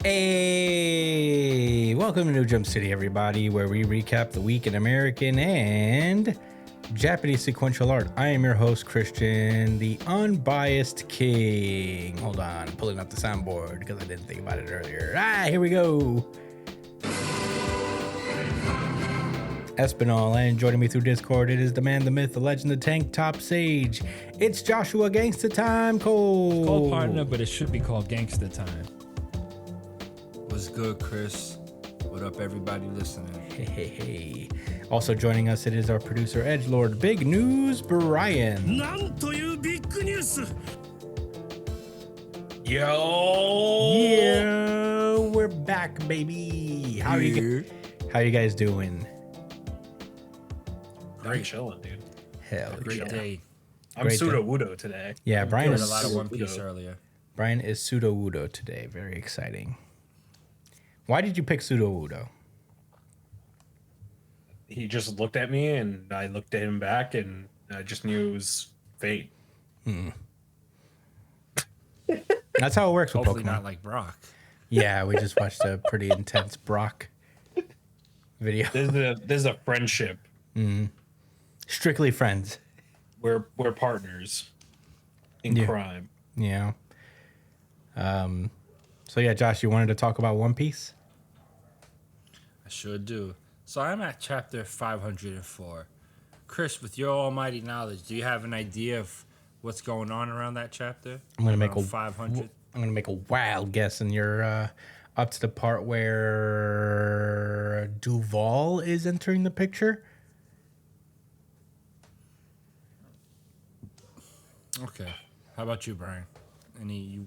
Hey, welcome to New Jump City, everybody, where we recap the week in American and Japanese sequential art. I am your host, Christian, the unbiased king. Hold on, pulling up the soundboard because I didn't think about it earlier. Here we go. Espinal, and joining me through Discord, it is the man, the myth, the legend, the tank top sage. It's Joshua Gangsta Time, Cole. It's called partner, but it should be called Gangsta Time. What's good, Chris? What up, everybody listening? Hey. Also joining us, it is our producer, Edgelord Big News, Brian. Yo, we're back, baby. How you guys doing? Very chilling, dude. Hell, Great day. I'm Great pseudo wudo today. Yeah, Brian Did a is lot of One Piece earlier. Brian is pseudo wudo today. Very exciting. Why did you pick pseudo wudo? He just looked at me, and I looked at him back, and I just knew it was fate. That's how it works with Hopefully Pokemon. not like Brock. Yeah, we just watched a pretty intense Brock video. There's a friendship. Strictly friends. We're partners in crime. Yeah. So yeah, Josh, you wanted to talk about One Piece? I sure do. So I'm at chapter 504. Chris, with your almighty knowledge, do you have an idea of what's going on around that chapter? I'm gonna make Around 500. I'm gonna make a wild guess, and you're up to the part where Duval is entering the picture. Okay. How about you, Brian? Any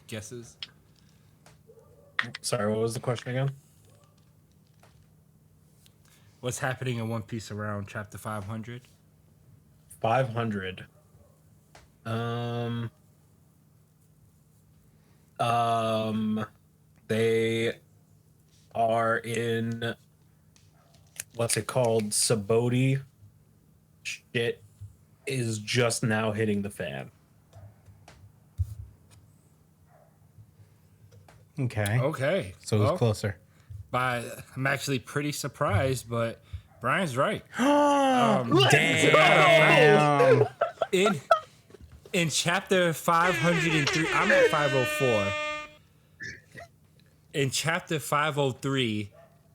guesses? Sorry, what was the question again? What's happening in One Piece around chapter 500? 500. They are in what's it called? Saboti. Shit is just now hitting the fan. Okay. So it was closer. I'm actually pretty surprised, but Brian's right. Damn. In chapter 503, I'm at 504. In chapter 503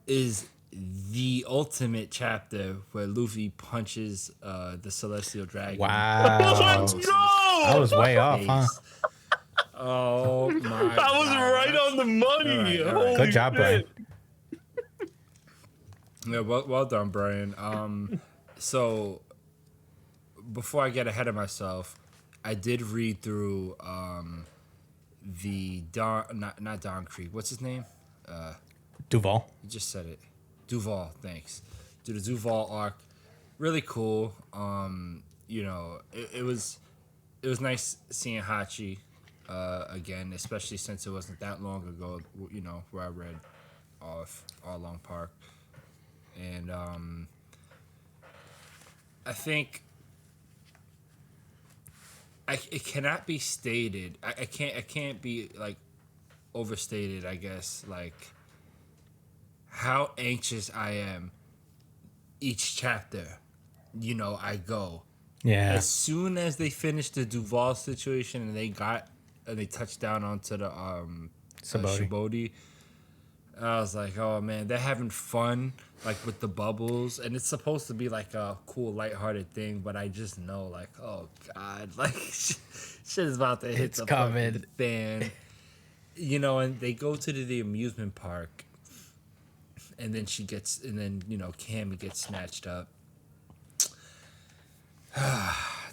is the ultimate chapter where Luffy punches the Celestial Dragon. Wow. Let's go! I was way off, huh? Oh my god. That was right on the money. All right. Good job, Brian. Yeah, well done, Brian. So before I get ahead of myself, I did read through the not Don Creek. What's his name? Duval. You just said it. Duval, thanks. Do the Duval arc. Really cool. It was nice seeing Hachi again, especially since it wasn't that long ago, where I read off Arlong Park. And I think it cannot be stated. I can't be like overstated, I guess, like how anxious I am each chapter. I go. Yeah. As soon as they finished the Duval situation and they touched down onto the Shibodi, I was like, oh man, they're having fun, like with the bubbles, and it's supposed to be like a cool, lighthearted thing, but I just know, like, oh god, like shit is about to hit It's the coming. fucking fan. And they go to the amusement park, and then Cammy gets snatched up.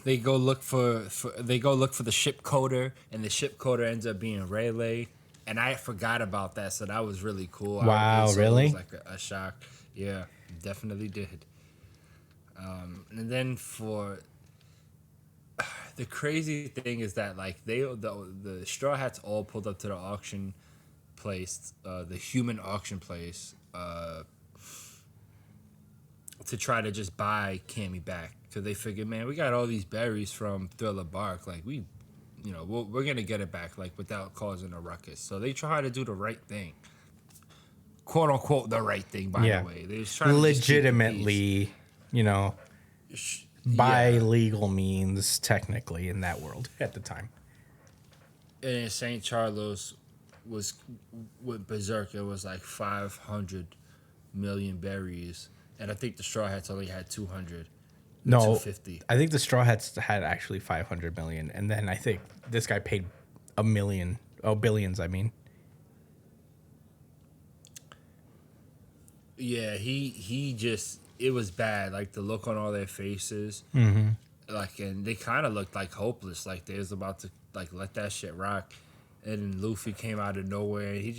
They go look for the ship coder, and the ship coder ends up being Rayleigh. And I forgot about that, so that was really cool. Wow, So really? It was like a shock. Yeah, definitely did. And then for the crazy thing is that like the Straw Hats all pulled up to the auction place, the human auction place, to try to just buy Cammy back, because they figured, man, we got all these berries from Thriller Bark, like we we're gonna get it back, like without causing a ruckus. So they try to do the right thing, quote unquote, the right thing. By the way, they was trying to legitimately, by yeah. legal means, technically in that world at the time. And St. Charles was with Berserk. It was like 500 million berries, and I think the Straw Hats only had 200. No, 250. I think the Straw Hats had actually 500 million, and then I think this guy paid a million. Oh, billions, I mean. Yeah, he just, it was bad. Like the look on all their faces, like, and they kind of looked like hopeless, like they was about to like let that shit rock. And then Luffy came out of nowhere, and he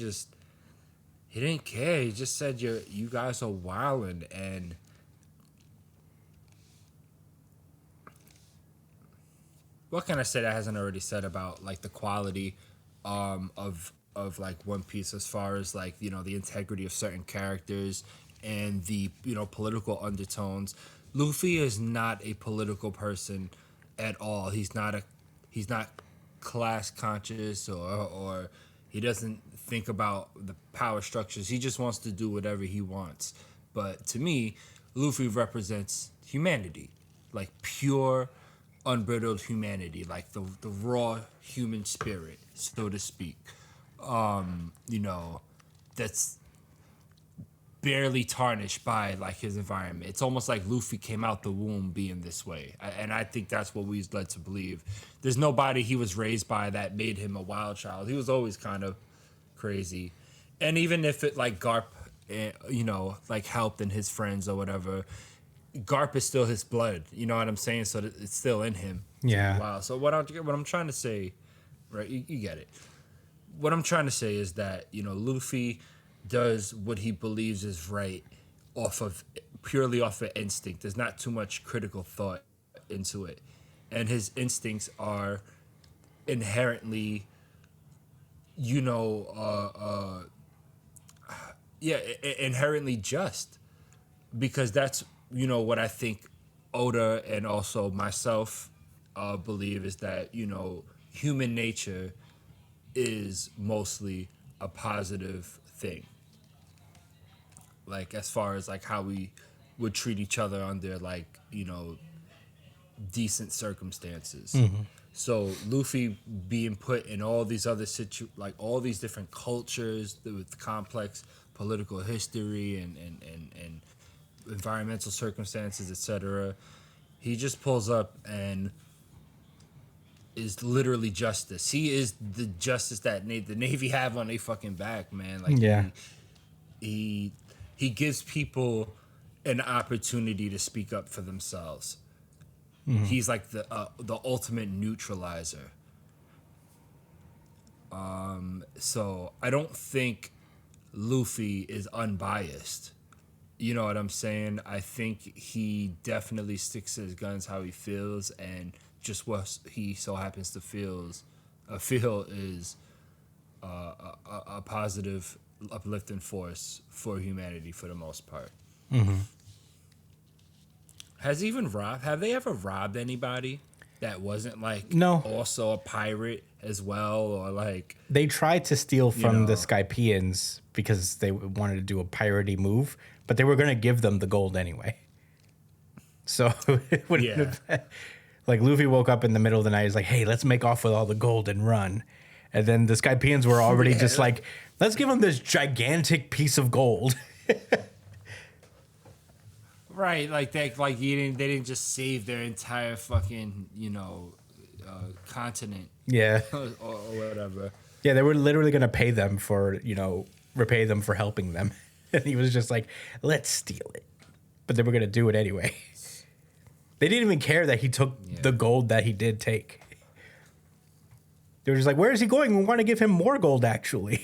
didn't care. He just said, "You guys are wildin'," and what can I say that hasn't already said about like the quality of like One Piece, as far as like the integrity of certain characters and the political undertones. Luffy is not a political person at all. He's not class conscious, or he doesn't think about the power structures. He just wants to do whatever he wants. But to me, Luffy represents humanity, like pure, unbridled humanity, like the raw human spirit, so to speak. That's barely tarnished by like his environment. It's almost like Luffy came out the womb being this way, and I think that's what we led to believe. There's nobody he was raised by that made him a wild child. He was always kind of crazy, and even if it like Garp, like helped and his friends or whatever, Garp is still his blood. You know what I'm saying? So it's still in him. Yeah. Wow. So what I'm trying to say, right? You get it. What I'm trying to say is that Luffy does what he believes is right purely off of instinct. There's not too much critical thought into it, and his instincts are inherently, inherently just, because that's what I think Oda and also myself believe is that human nature is mostly a positive thing. Like as far as like how we would treat each other under like decent circumstances. So Luffy being put in all these other like all these different cultures with complex political history and environmental circumstances, etc. He just pulls up and is literally justice. He is the justice that the Navy have on their fucking back, man. Like he gives people an opportunity to speak up for themselves. He's like the ultimate neutralizer. So I don't think Luffy is unbiased. You know what I'm saying? I think he definitely sticks to his guns how he feels, and just what he so happens to feel is a positive, uplifting force for humanity for the most part. Have they ever robbed anybody that wasn't like also a pirate as well, or like they tried to steal from the Skypians because they wanted to do a piratey move, but they were going to give them the gold anyway. So it wouldn't have, like Luffy woke up in the middle of the night. He's like, "Hey, let's make off with all the gold and run." And then the Skypians were already just like, "Let's give them this gigantic piece of gold." Right, like that, like they didn't just save their entire fucking continent, or whatever. Yeah, they were literally gonna pay them for repay them for helping them, and he was just like, "Let's steal it," but they were gonna do it anyway. They didn't even care that he took the gold that he did take. They were just like, "Where is he going? We want to give him more gold, actually."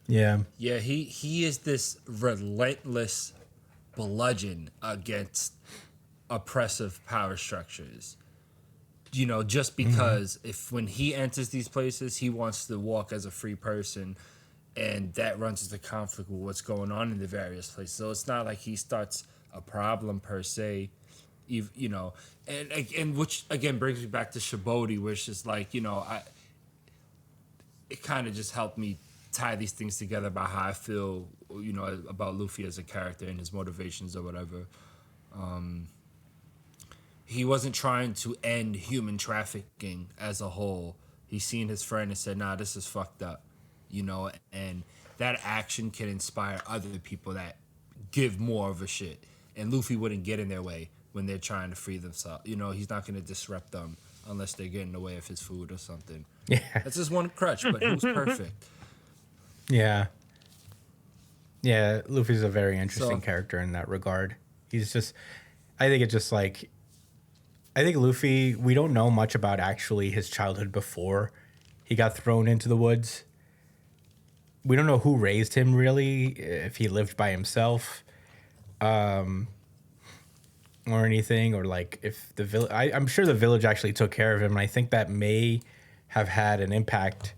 Yeah. Yeah, he is this relentless bludgeon against oppressive power structures. Just because when he enters these places, he wants to walk as a free person, and that runs into conflict with what's going on in the various places. So it's not like he starts a problem per se. you know, and which again brings me back to Shibodi, where it's just like, you know, it kind of just helped me tie these things together about how I feel, you know, about Luffy as a character and his motivations or whatever. He wasn't trying to end human trafficking as a whole. He seen his friend and said, "Nah, this is fucked up," you know, and that action can inspire other people that give more of a shit. And Luffy wouldn't get in their way when they're trying to free themselves. You know, he's not going to disrupt them unless they're getting in the way of his food or something. Yeah. That's just one crutch, but he was perfect. Yeah. Yeah, Luffy's a very interesting character in that regard. He's just, I think it's just like, I think Luffy, we don't know much about actually his childhood before he got thrown into the woods. We don't know who raised him really, if he lived by himself, or anything, or like if the village. I'm sure the village actually took care of him, and I think that may have had an impact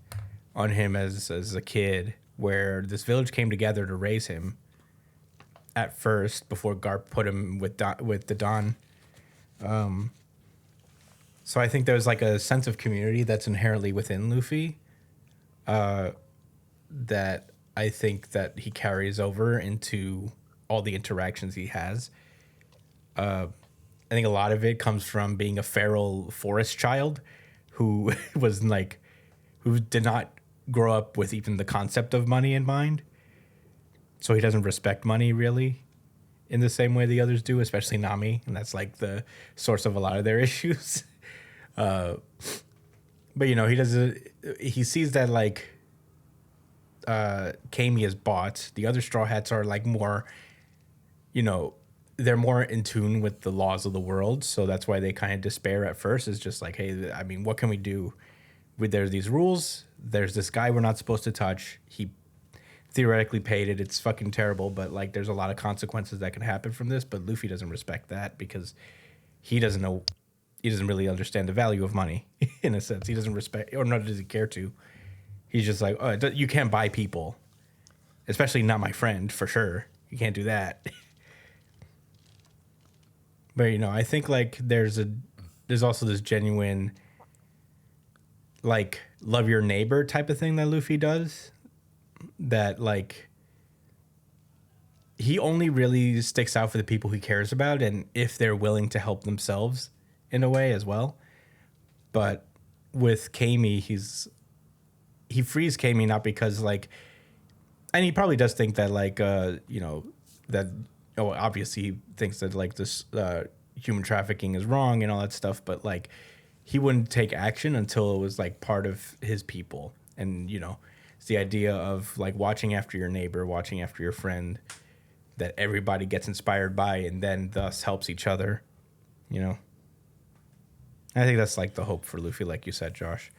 on him as a kid, where this village came together to raise him at first before Garp put him with the Don. So I think there's like a sense of community that's inherently within Luffy, that I think that he carries over into all the interactions he has. I think a lot of it comes from being a feral forest child who was like, who did not grow up with even the concept of money in mind. So he doesn't respect money really in the same way the others do, especially Nami. And that's like the source of a lot of their issues. But you know, he sees that like, Kami is bought. The other Straw Hats are like more, you know, they're more in tune with the laws of the world. So that's why they kind of despair at first. It's just like, hey, I mean, what can we do? There's these rules. There's this guy we're not supposed to touch. He theoretically paid it. It's fucking terrible, but like there's a lot of consequences that can happen from this. But Luffy doesn't respect that because he doesn't know, he doesn't really understand the value of money in a sense. He doesn't respect, or nor does he care to. He's just like, oh, you can't buy people, especially not my friend, for sure. You can't do that. But you know, I think like there's also this genuine like love your neighbor type of thing that Luffy does, that like he only really sticks out for the people he cares about and if they're willing to help themselves in a way as well. But with Kami, he frees Kami not because like, and he probably does think that like you know, that, oh, obviously he thinks that like this human trafficking is wrong and all that stuff, but like he wouldn't take action until it was like part of his people. And you know, it's the idea of like watching after your neighbor, watching after your friend, that everybody gets inspired by and then thus helps each other, you know. I think that's like the hope for Luffy, like you said, Josh.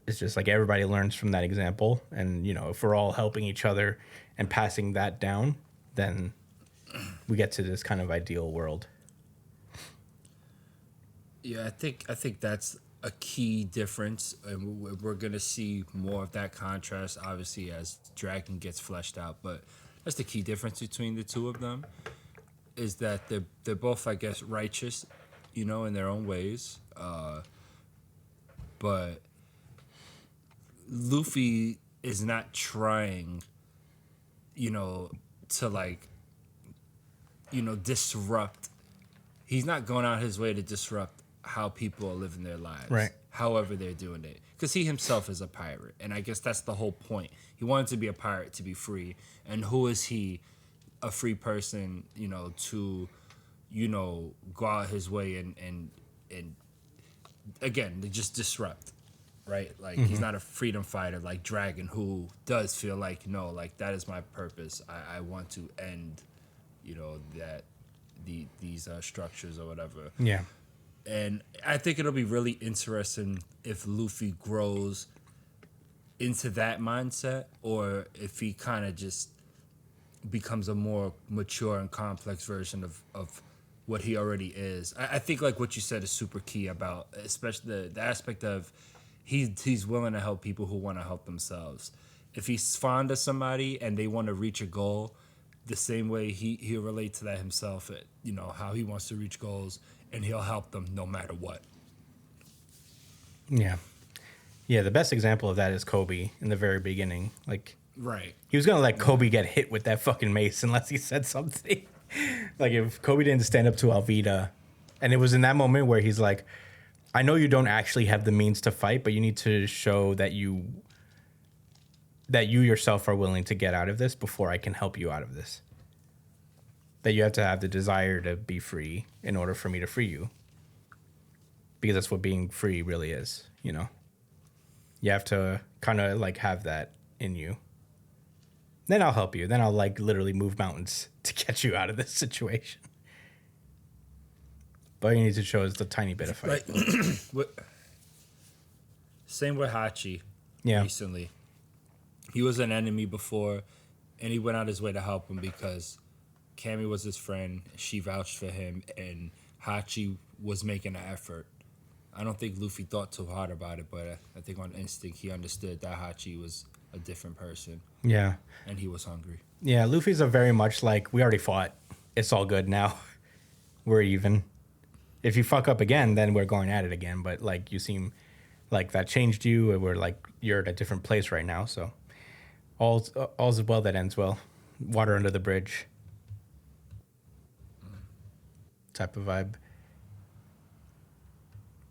It's just like everybody learns from that example, and you know, if we're all helping each other and passing that down, then we get to this kind of ideal world. Yeah, I think that's a key difference, and we're gonna see more of that contrast, obviously, as Dragon gets fleshed out. But that's the key difference between the two of them, is that they're both, I guess, righteous, you know, in their own ways. But Luffy is not trying, you know, to like, you know, disrupt. He's not going out his way to disrupt how people are living their lives, right? However they're doing it, because he himself is a pirate, and I guess that's the whole point. He wanted to be a pirate to be free, and who is he, a free person, you know, to, you know, go out his way and again, to just disrupt, right? Like he's not a freedom fighter like Dragon, who does feel like, no, like that is my purpose. I want to end, you know, that these structures or whatever. Yeah. And I think it'll be really interesting if Luffy grows into that mindset, or if he kind of just becomes a more mature and complex version of what he already is. I think like what you said is super key about, especially the aspect of he's willing to help people who want to help themselves. If he's fond of somebody and they want to reach a goal, the same way he'll relate to that himself. You know how he wants to reach goals, and he'll help them no matter what. Yeah. Yeah, the best example of that is Kobe in the very beginning. Like, Right. he was going to let Kobe get hit with that fucking mace unless he said something. Like, if Kobe didn't stand up to Alvida, and it was in that moment where he's like, I know you don't actually have the means to fight, but you need to show that you yourself are willing to get out of this before I can help you out of this. That you have to have the desire to be free in order for me to free you. Because that's what being free really is, you know? You have to kind of like have that in you. Then I'll help you. Then I'll like literally move mountains to get you out of this situation. But all you need to show is the tiny bit of fight. Right. Same with Hachi. Yeah. Recently, he was an enemy before, and he went out his way to help him because Cammy was his friend. She vouched for him, and Hachi was making an effort. I don't think Luffy thought too hard about it, but I think on instinct he understood that Hachi was a different person. Yeah. And he was hungry. Yeah, Luffy's a very much like, we already fought. It's all good now. We're even. If you fuck up again, then we're going at it again. But like, you seem like that changed you, and we're like, you're at a different place right now. So all's well that ends well. Water under the bridge. Type of vibe.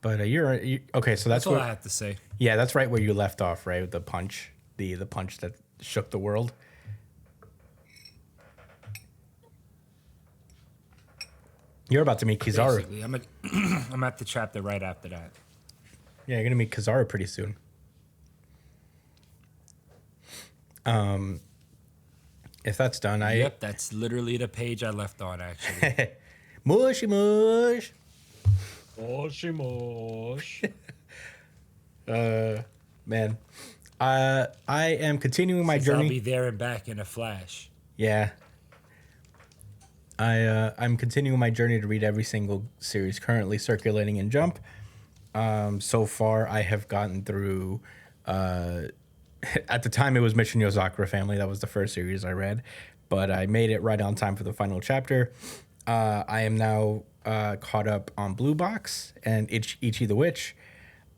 But you okay, so that's all what I have to say. Yeah, that's right where you left off, right? With the punch. The punch that shook the world. You're about to meet Kizaru. Basically, I'm at the chapter right after that. Yeah, you're gonna meet Kizaru pretty soon. If that's done, Yep, that's literally the page I left on, actually. Mushy mush. Mushy mush. Man, I am continuing my journey. I'll be there and back in a flash. Yeah. I'm continuing my journey to read every single series currently circulating in Jump. So far, I have gotten through. At the time, it was Mission Yozakura Family. That was the first series I read, but I made it right on time for the final chapter. I am now caught up on Blue Box and Ichi the Witch.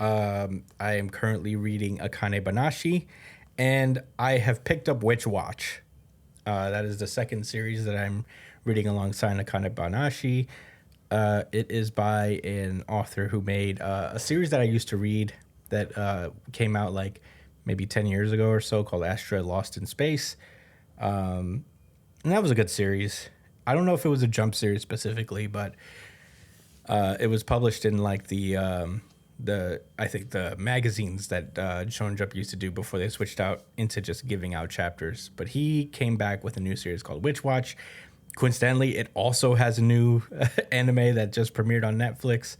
I am currently reading Akane Banashi, and I have picked up Witch Watch. That is the second series that I'm reading alongside Akane Banashi. It is by an author who made a series that I used to read that came out like maybe 10 years ago or so called Astra Lost in Space. And that was a good series. I don't know if it was a Jump series specifically, but it was published in like the I think the magazines that Shonen Jump used to do before they switched out into just giving out chapters. But he came back with a new series called Witch Watch. Coincidentally, it also has a new anime that just premiered on Netflix.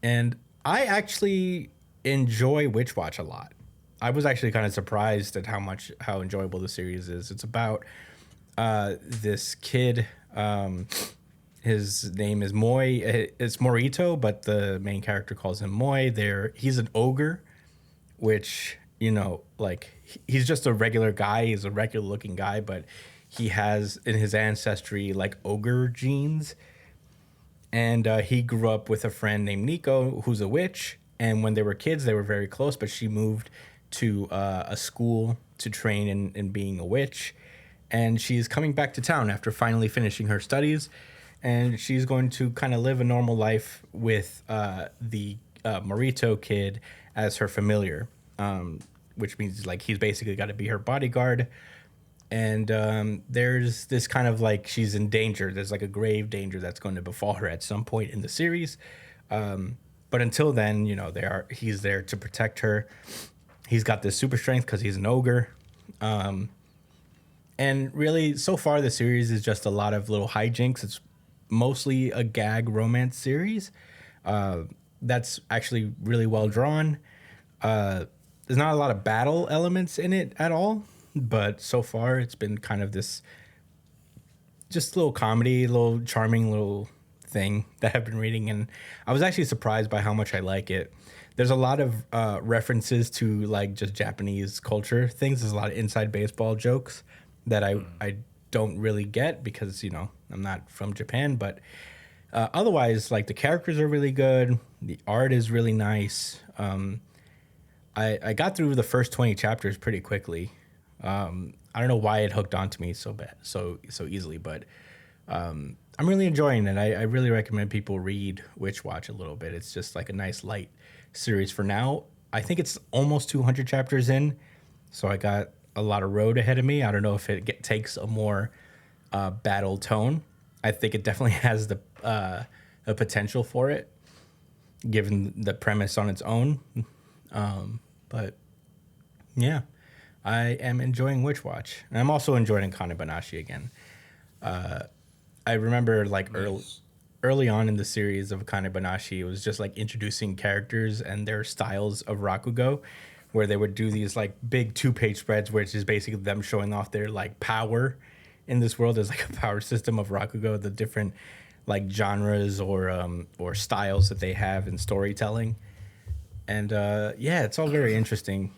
And I actually enjoy Witch Watch a lot. I was actually kind of surprised at how enjoyable the series is. It's about this kid. His name is Moi. It's Morito, but the main character calls him Moi. He's an ogre, which, you know, like, he's just a regular guy. He's a regular looking guy, but he has in his ancestry like ogre genes. And he grew up with a friend named Nico, who's a witch. And when they were kids, they were very close, but she moved to a school to train in being a witch. And she's coming back to town after finally finishing her studies. And she's going to kind of live a normal life with the Morito kid as her familiar, which means like he's basically got to be her bodyguard. And there's this kind of like she's in danger. There's like a grave danger that's going to befall her at some point in the series. But until then, you know, he's there to protect her. He's got this super strength because he's an ogre. And really, so far, the series is just a lot of little hijinks. It's mostly a gag romance series. That's actually really well drawn. There's not a lot of battle elements in it at all. But so far, it's been kind of this just little comedy, little charming little thing that I've been reading, and I was actually surprised by how much I like it. There's a lot of references to like just Japanese culture things. There's a lot of inside baseball jokes that I don't really get because, you know, I'm not from Japan, but otherwise, like, the characters are really good. The art is really nice. I got through the first 20 chapters pretty quickly. I don't know why it hooked onto me so easily, but I'm really enjoying it. I really recommend people read Witch Watch a little bit. It's just like a nice light series for now. I think it's almost 200 chapters in, so I got a lot of road ahead of me. I don't know if it takes a more battle tone. I think it definitely has the a potential for it, given the premise on its own. But yeah, I am enjoying Witch Watch, and I'm also enjoying Kanebanashi again. I remember like early on in the series of Kanebanashi, it was just like introducing characters and their styles of Rakugo, where they would do these like big 2-page spreads, which is basically them showing off their like power in this world. There's like a power system of Rakugo, the different like genres or styles that they have in storytelling. And yeah, it's all very interesting.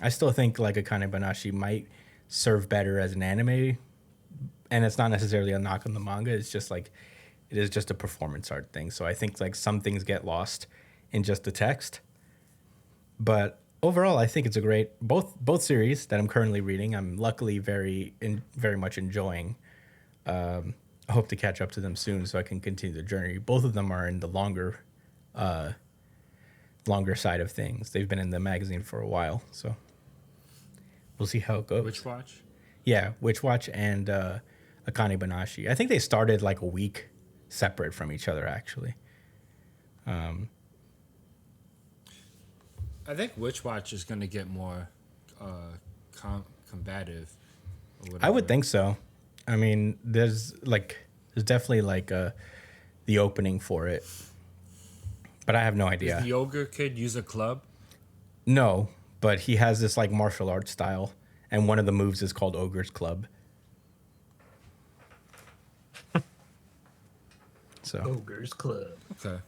I still think like a Kanebanashi might serve better as an anime, and it's not necessarily a knock on the manga. It's just like it is just a performance art thing. So I think like some things get lost in just the text. But overall, I think it's a great both series that I'm currently reading. I'm luckily very much enjoying. I hope to catch up to them soon so I can continue the journey. Both of them are in the longer side of things. They've been in the magazine for a while, so we'll see how it goes. Witch Watch? Yeah, Witch Watch and Akane Banashi. I think they started like a week separate from each other, actually. I think Witch Watch is going to get more combative. Or I would think so. I mean, there's definitely like the opening for it, but I have no idea. Does the ogre kid use a club? No, but he has this like martial arts style, and one of the moves is called Ogre's Club. So Ogre's Club. Okay.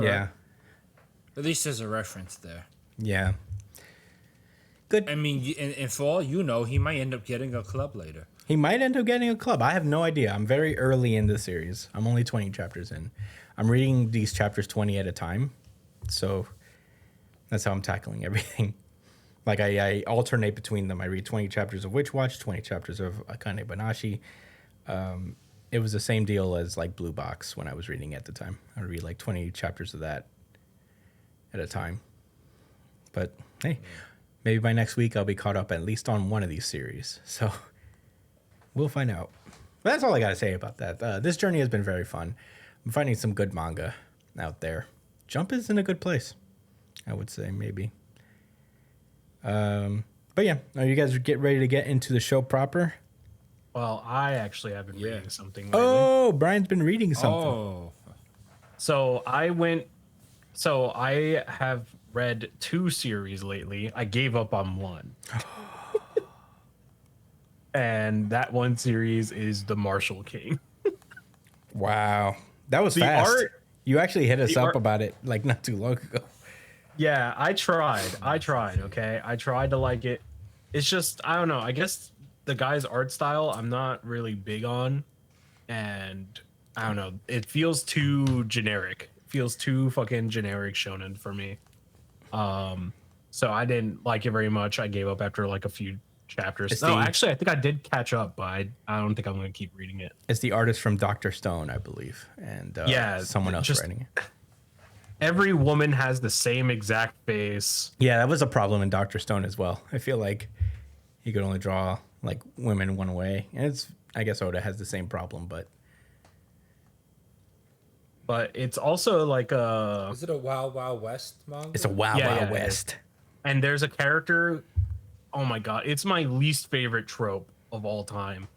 yeah, right. At least there's a reference there. yeah. Good. I mean, and for all you know, he might end up getting a club later. He might end up getting a club. I have no idea. I'm very early in the series. I'm only 20 chapters in. I'm reading these chapters 20 at a time. So that's how I'm tackling everything. Like I alternate between them. I read 20 chapters of Witch Watch, 20 chapters of Akane Banashi. It was the same deal as like Blue Box when I was reading at the time. I would read like 20 chapters of that at a time. But hey, maybe by next week I'll be caught up at least on one of these series. So we'll find out. But that's all I got to say about that. This journey has been very fun. I'm finding some good manga out there. Jump is in a good place, I would say, maybe. But yeah, are you guys ready to get into the show proper? Well, I actually have been reading something lately. Oh, Brian's been reading something. Oh. So I have read 2 series lately. I gave up on one. And that one series is The Martial King. Wow. That was The fast. art- You actually hit us the up art- about it like not too long ago. Yeah, I tried, okay? I tried to like it. It's just, I don't know. I guess the guy's art style I'm not really big on. And I don't know. It feels too generic. It feels too fucking generic shonen for me. So I didn't like it very much. I gave up after like a few chapters. Actually, I think I did catch up, but I don't think I'm going to keep reading it. It's the artist from Dr. Stone, I believe. And someone else writing it. Every woman has the same exact face. Yeah, that was a problem in Dr. Stone as well. I feel like he could only draw like women one way. And I guess Oda has the same problem, but it's also like Is it a Wild Wild West manga? it's a Wild Wild West. And there's a character, oh my god, it's my least favorite trope of all time.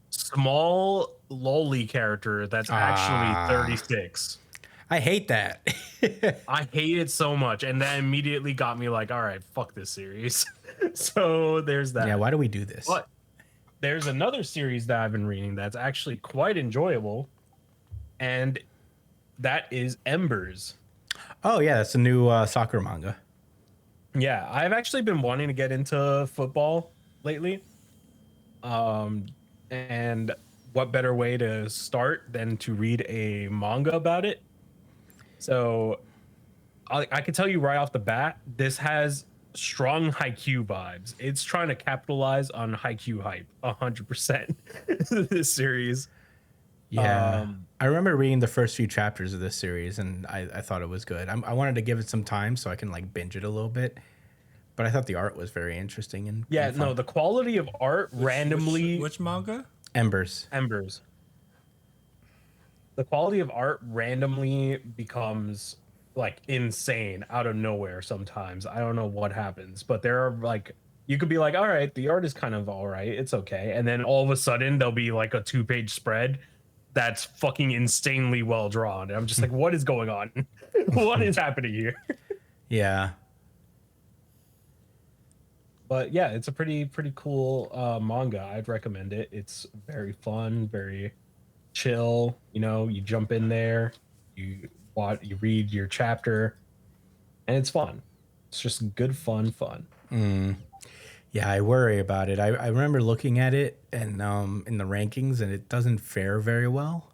Small lolly character that's actually 36. I hate that. I hate it so much, and that immediately got me like, all right, fuck this series. So there's that. Yeah, why do we do this? But there's another series that I've been reading that's actually quite enjoyable. and that is Embers. Oh yeah, that's a new soccer manga. Yeah, I've actually been wanting to get into football lately. And what better way to start than to read a manga about it? So I can tell you right off the bat, this has strong Haikyuu vibes. It's trying to capitalize on Haikyuu hype 100%. This series. Yeah, I remember reading the first few chapters of this series, and I thought it was good. I wanted to give it some time so I can like binge it a little bit, but I thought the art was very interesting and Yeah, and no, fun. the quality of art randomly Which manga? Embers. Embers. The quality of art randomly becomes like insane out of nowhere sometimes. I don't know what happens, but there are like you could be like, all right, the art is kind of all right, it's okay. And then all of a sudden there'll be like a 2-page spread that's fucking insanely well drawn. And I'm just like, what is going on? What is happening here? Yeah. But yeah, it's a pretty cool manga. I'd recommend it. It's very fun, very chill. You know, you jump in there, you read your chapter, and it's fun. It's just good fun. Yeah, I worry about it. I remember looking at it and in the rankings, and it doesn't fare very well.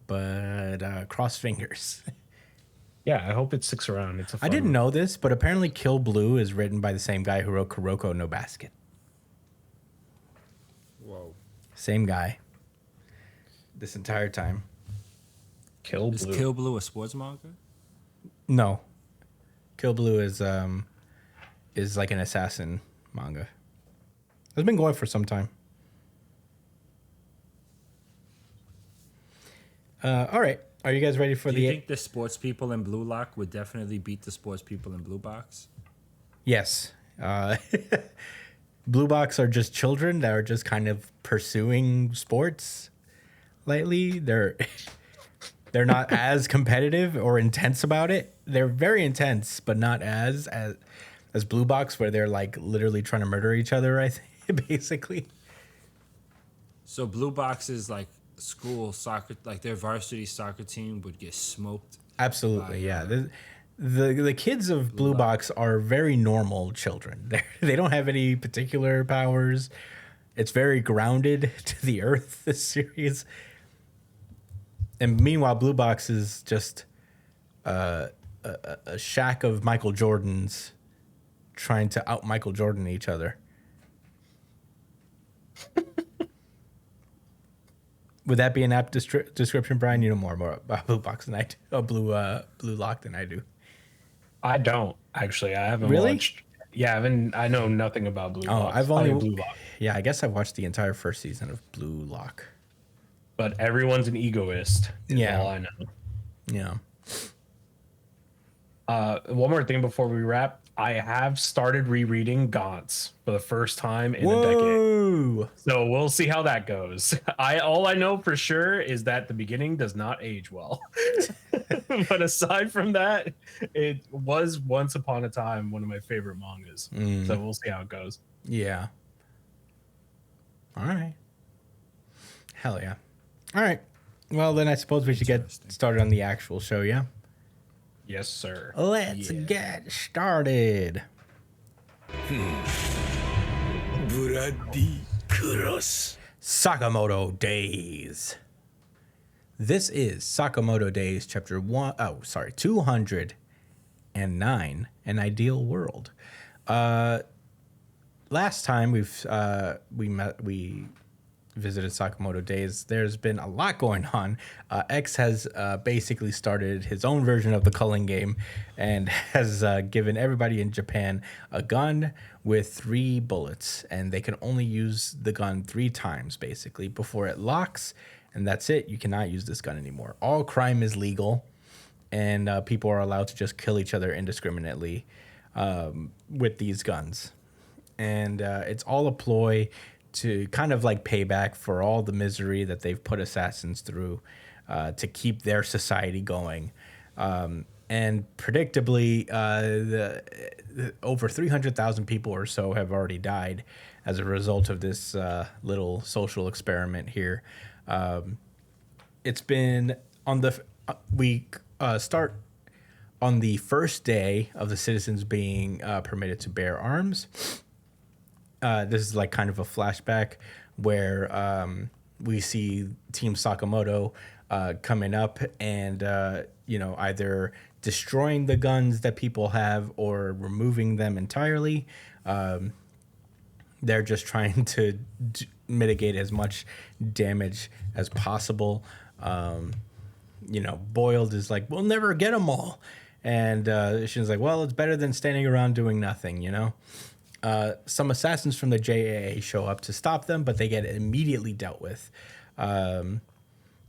But cross fingers. Yeah, I hope it sticks around. It's a fun. I didn't know this, but apparently Kill Blue is written by the same guy who wrote Kuroko no Basket. Whoa. Same guy. This entire time. Kill Is Blue. Kill Blue a sports manga? No. Kill Blue is like an assassin manga. It's been going for some time. All right. Are you guys ready for Do the... you think the sports people in Blue Lock would definitely beat the sports people in Blue Box? Yes. Blue Box are just children that are just kind of pursuing sports lately. They're not as competitive or intense about it. They're very intense, but not as Blue Box, where they're like literally trying to murder each other, I think, basically. So Blue Box is like school soccer, like their varsity soccer team would get smoked. Absolutely, yeah. The kids of Blue Box are very normal children. They don't have any particular powers. It's very grounded to the earth, this series. And meanwhile, Blue Box is just a shack of Michael Jordans trying to out Michael Jordan each other. Would that be an apt description, Brian? You know more about Blue Box than I do. Blue Lock than I do. I don't actually. I haven't Really? watched. Yeah, I know nothing about Blue Box. I've I only mean, Blue Lock. Yeah, I guess I watched the entire first season of Blue Lock. But everyone's an egoist. Is Yeah. all I know. Yeah. One more thing before we wrap. I have started rereading Gaunt's for the first time in a decade. Whoa! So we'll see how that goes. All I know for sure is that the beginning does not age well. But aside from that, it was once upon a time one of my favorite mangas. So we'll see how it goes. Yeah. All right. Hell yeah. All right. Well, then I suppose we should get started on the actual show, yeah? Yes, sir. Let's get started. Sakamoto Days. This is Sakamoto Days, chapter 209, An Ideal World. Last time we visited Sakamoto Days, there's been a lot going on. X has basically started his own version of the culling game and has given everybody in Japan a gun with 3 bullets, and they can only use the gun 3 times basically before it locks, and that's it. You cannot use this gun anymore. All crime is legal, and people are allowed to just kill each other indiscriminately with these guns. And it's all a ploy to kind of like pay back for all the misery that they've put assassins through to keep their society going. And predictably, the over 300,000 people or so have already died as a result of this little social experiment here. it's been on the we start on the first day of the citizens being permitted to bear arms. This is like kind of a flashback where we see Team Sakamoto coming up and either destroying the guns that people have or removing them entirely. They're just trying to mitigate as much damage as possible. Boiled is like, we'll never get them all. And Shin's like, well, it's better than standing around doing nothing, Some assassins from the JAA show up to stop them, but they get immediately dealt with, and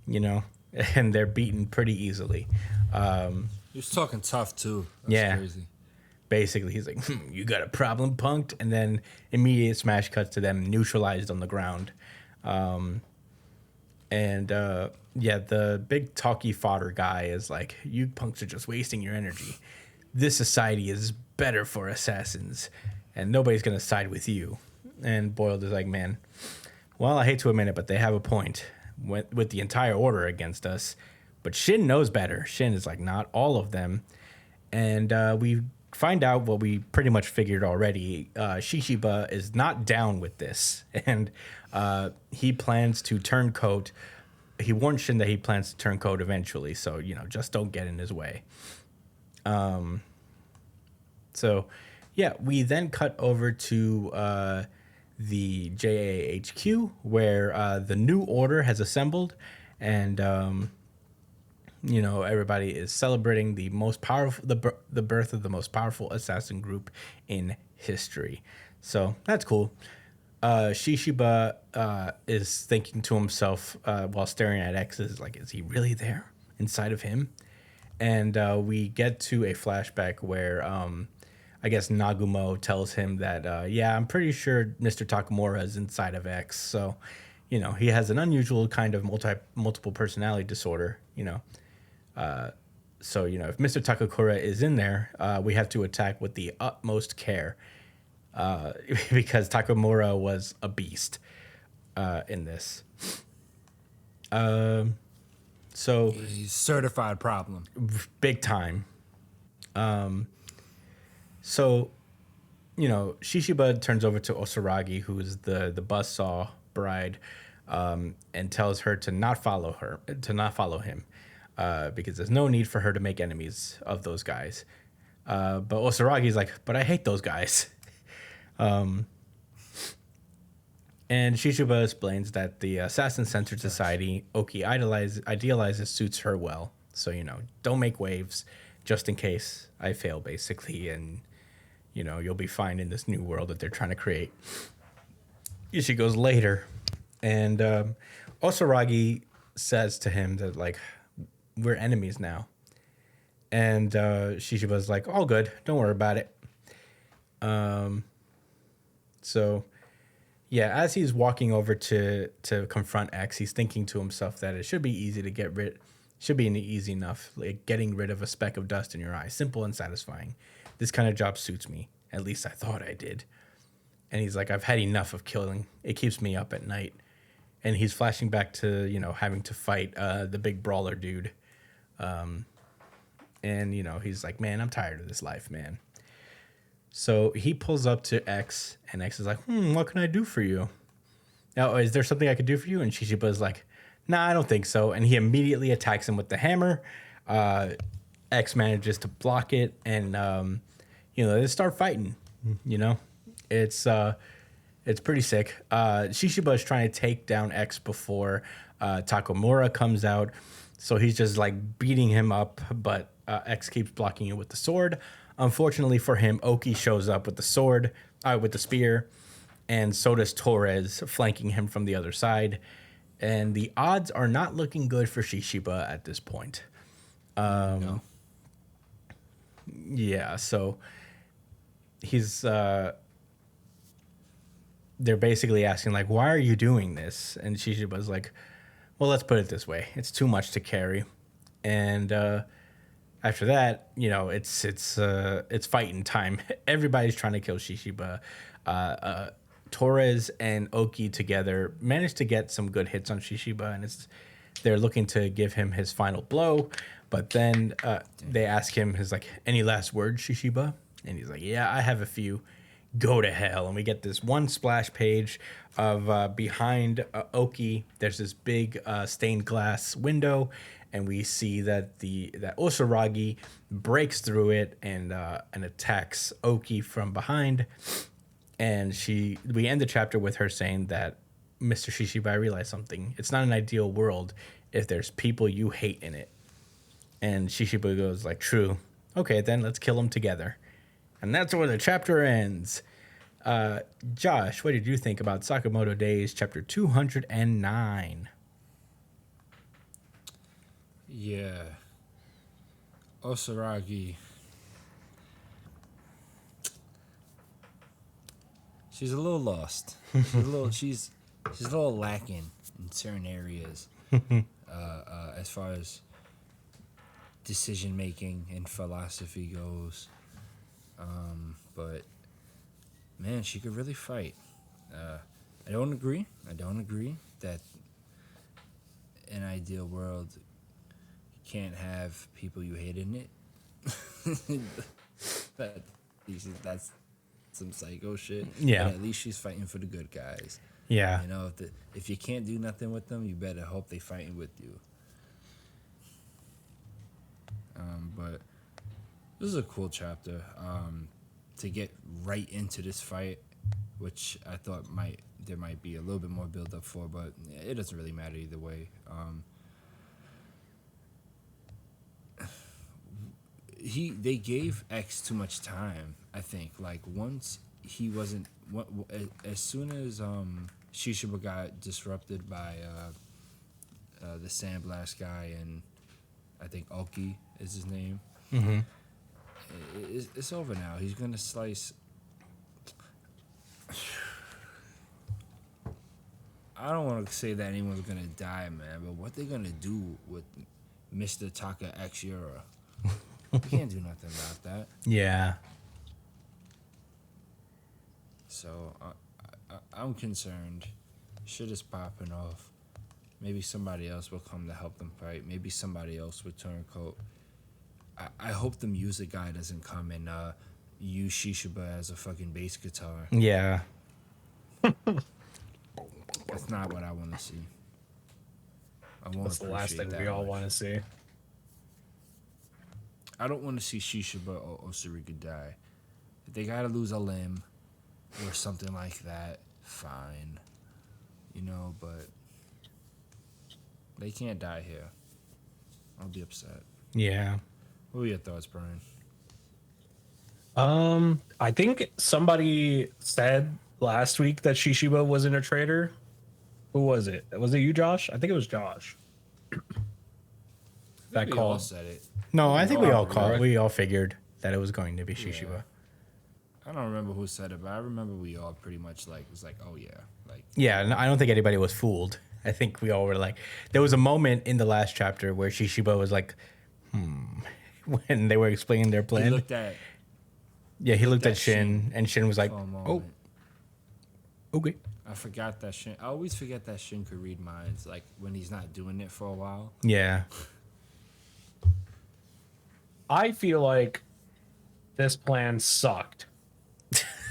they're beaten pretty easily. He was talking tough, too. That's crazy. Basically, he's like, you got a problem, punked? And then immediate smash cuts to them neutralized on the ground. The big talky fodder guy is like, you punks are just wasting your energy. This society is better for assassins, and nobody's going to side with you. And Boiled is like, man, well, I hate to admit it, but they have a point with the entire order against us. But Shin knows better. Shin is like, not all of them. And we find out what we pretty much figured already. Shishiba is not down with this, and he plans to turn coat. He warned Shin that he plans to turn coat eventually, so just don't get in his way. We then cut over to the JAHQ where the new order has assembled, and everybody is celebrating the most powerful, the birth of the most powerful assassin group in history. So that's cool. Shishiba is thinking to himself while staring at X, is like, is he really there inside of him? And we get to a flashback where I guess Nagumo tells him that, I'm pretty sure Mr. Takamura is inside of X. So, he has an unusual kind of multiple personality disorder, if Mr. Takakura is in there, we have to attack with the utmost care because Takamura was a beast in this. He's certified problem. Big time. Shishiba turns over to Osaragi, who is the buzzsaw bride, and tells her to not follow him. Because there's no need for her to make enemies of those guys. But Osaragi's like, but I hate those guys. And Shishiba explains that the assassin-centered society Oki idealizes suits her well. So, don't make waves just in case I fail, basically. And, you'll be fine in this new world that they're trying to create. She goes later. And Osaragi says to him that, like, we're enemies now. And Shishiba's like, all good. Don't worry about it. As he's walking over to confront X, he's thinking to himself that it should be easy to get rid. Should be easy enough, like getting rid of a speck of dust in your eye. Simple and satisfying. This kind of job suits me. At least I thought I did. And he's like, I've had enough of killing. It keeps me up at night. And he's flashing back to, having to fight the big brawler dude. He's like, man, I'm tired of this life, man. So he pulls up to X, and X is like, what can I do for you? Now, is there something I could do for you? And Shishiba's like, nah, I don't think so. And he immediately attacks him with the hammer. X manages to block it, and, they start fighting, It's pretty sick. Shishiba is trying to take down X before Takamura comes out. So he's just like beating him up, but X keeps blocking it with the sword. Unfortunately for him, Oki shows up with the sword, with the spear, and so does Torres, flanking him from the other side. And the odds are not looking good for Shishiba at this point. No. Yeah, so he's... they're basically asking, like, why are you doing this? And Shishiba's like, well, let's put it this way. It's too much to carry. And after that, it's fighting time. Everybody's trying to kill Shishiba. Torres and Oki together managed to get some good hits on Shishiba, and they're looking to give him his final blow, but then they ask him his like, any last words, Shishiba? And he's like, yeah, I have a few. Go to hell. And we get this one splash page of behind Oki. There's this big stained glass window, and we see that that Osaragi breaks through it and attacks Oki from behind. And we end the chapter with her saying that, Mr. Shishiba, I realized something. It's not an ideal world if there's people you hate in it. And Shishiba goes like, true. Okay, then let's kill them together. And that's where the chapter ends. Josh, what did you think about Sakamoto Days, chapter 209? Yeah. Osaragi. She's a little lost. She's a little lacking in certain areas. As far as decision making and philosophy goes. But man, she could really fight. I don't agree that in an ideal world you can't have people you hate in it. That's some psycho shit. Yeah. But at least she's fighting for the good guys. Yeah. You know, if you can't do nothing with them, you better hope they fighting with you. But this is a cool chapter. To get right into this fight, which I thought there might be a little bit more build up for, but it doesn't really matter either way. They gave X too much time, I think. Like once he wasn't, as soon as Shishiba got disrupted by the Sandblast guy, and I think Oki is his name. Mm-hmm. It's over now. He's gonna slice. I don't want to say that anyone's gonna die, man, but what they gonna do with Mr. Taka X Yura? We can't do nothing about that. Yeah. So I'm concerned. Shit is popping off. Maybe somebody else will come to help them fight. Maybe somebody else will turncoat. I hope the music guy doesn't come and use Shishiba as a fucking bass guitar. Yeah. That's not what I want to see. That's the last thing we all want to see. I don't want to see Shishiba or Osarika die. If they gotta lose a limb or something like that, fine. You know, but they can't die here. I'll be upset. Yeah. What were your thoughts, Brian? I think somebody said last week that Shishiba wasn't a traitor. Who was it? Was it you, Josh? I think it was Josh. That We all call. said it. No, I think we all right? we all figured that it was going to be Shishiba. I don't remember who said it, but I remember we all pretty much was like, oh yeah, like Yeah, no, I don't think anybody was fooled. I think we all were like, there was a moment in the last chapter where Shishiba was like, when they were explaining their he plan. looked at. He looked at at Shin, and Shin was like, for a oh, moment. okay. I forgot that Shin. I always forget that Shin could read minds, like when he's not doing it for a while. Yeah. I feel like this plan sucked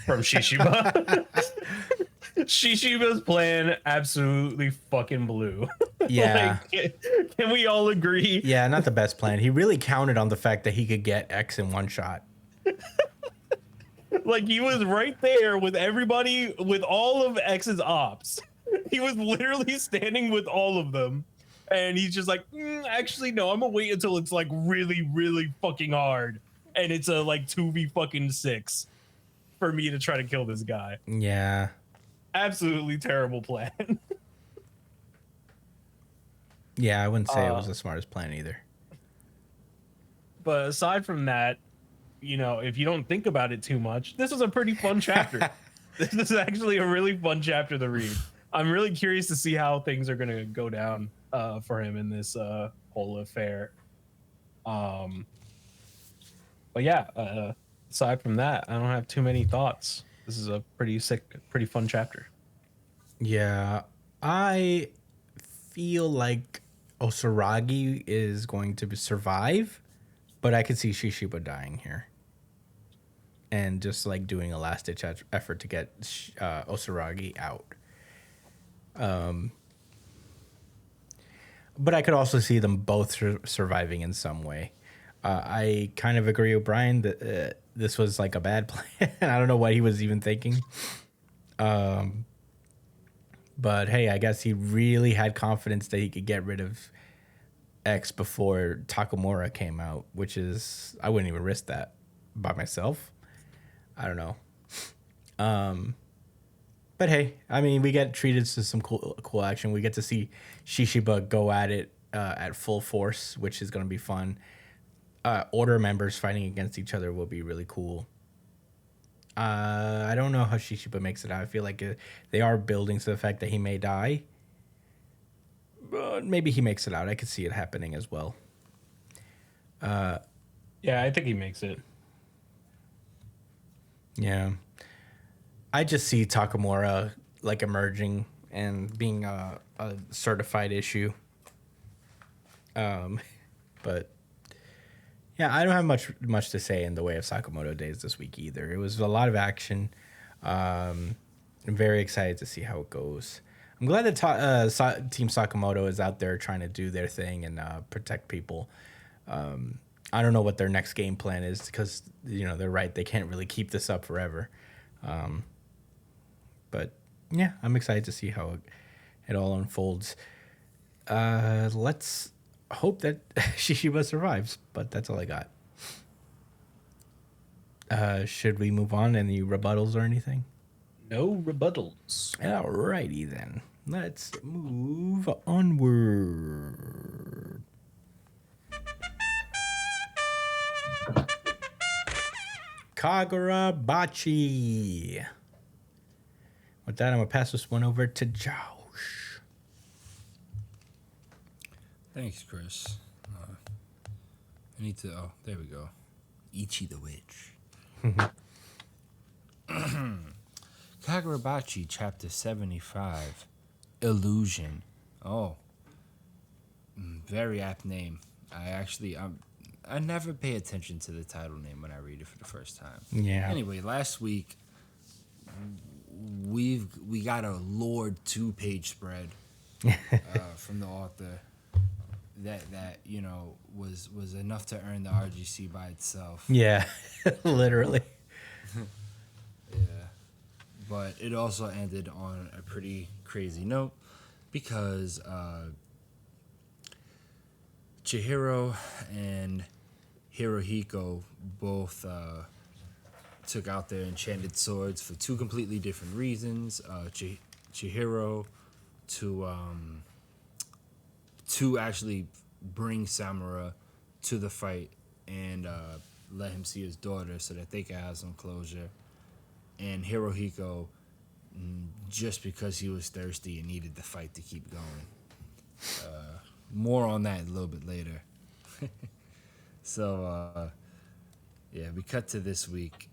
from Shishiba. Shishiba's plan absolutely fucking blew. Yeah. Can we all agree? Yeah, not the best plan. He really counted on the fact that he could get X in one shot. Like he was right there with everybody, with all of X's ops. He was literally standing with all of them. And he's just like, actually, no, I'm gonna wait until it's like really, really fucking hard. And it's a like 2v6 for me to try to kill this guy. Yeah. Absolutely terrible plan. Yeah, I wouldn't say it was the smartest plan either. But aside from that, you know, if you don't think about it too much, this is a pretty fun chapter. This is actually a really fun chapter to read. I'm really curious to see how things are going to go down for him in this whole affair. But yeah, aside from that, I don't have too many thoughts. This is a pretty sick, pretty fun chapter. Yeah, I feel like Osaragi is going to survive, but I could see Shishiba dying here. And just like doing a last ditch effort to get Osaragi out. But I could also see them both surviving in some way. I kind of agree with Brian that this was like a bad plan. I don't know what he was even thinking. But hey, I guess he really had confidence that he could get rid of X before Takamura came out, which is, I wouldn't even risk that by myself. I don't know. But hey, I mean, we get treated to some cool action. We get to see Shishiba go at it at full force, which is going to be fun. Order members fighting against each other will be really cool. I don't know how Shishiba makes it out. I feel like they are building to the fact that he may die. But maybe he makes it out. I could see it happening as well. Yeah, I think he makes it. Yeah. I just see Takamura like emerging and being a certified issue. But yeah, I don't have much to say in the way of Sakamoto Days this week either. It was a lot of action. I'm very excited to see how it goes. I'm glad that Team Sakamoto is out there trying to do their thing and protect people. I don't know what their next game plan is because, they're right. They can't really keep this up forever. But yeah, I'm excited to see how it all unfolds. Let's hope that Shishiba survives, but that's all I got. Should we move on? Any rebuttals or anything? No rebuttals. Alrighty then. Let's move onward. Kagurabachi. With that, I'm going to pass this one over to Josh. Thanks, Chris. I need to... Oh, there we go. Ichi the Witch. Kagurabachi, Chapter 75. Illusion. Oh. Very apt name. I never pay attention to the title name when I read it for the first time. Yeah. Anyway, last week we got a Lord 2-page spread from the author that was enough to earn the RGC by itself. Yeah, literally. Yeah, but it also ended on a pretty crazy note because Chihiro and Hirohiko both took out their enchanted swords for two completely different reasons. Chihiro to actually bring Samura to the fight and let him see his daughter so that they can have some closure. And Hirohiko just because he was thirsty and needed the fight to keep going. More on that a little bit later. So, yeah, we cut to this week.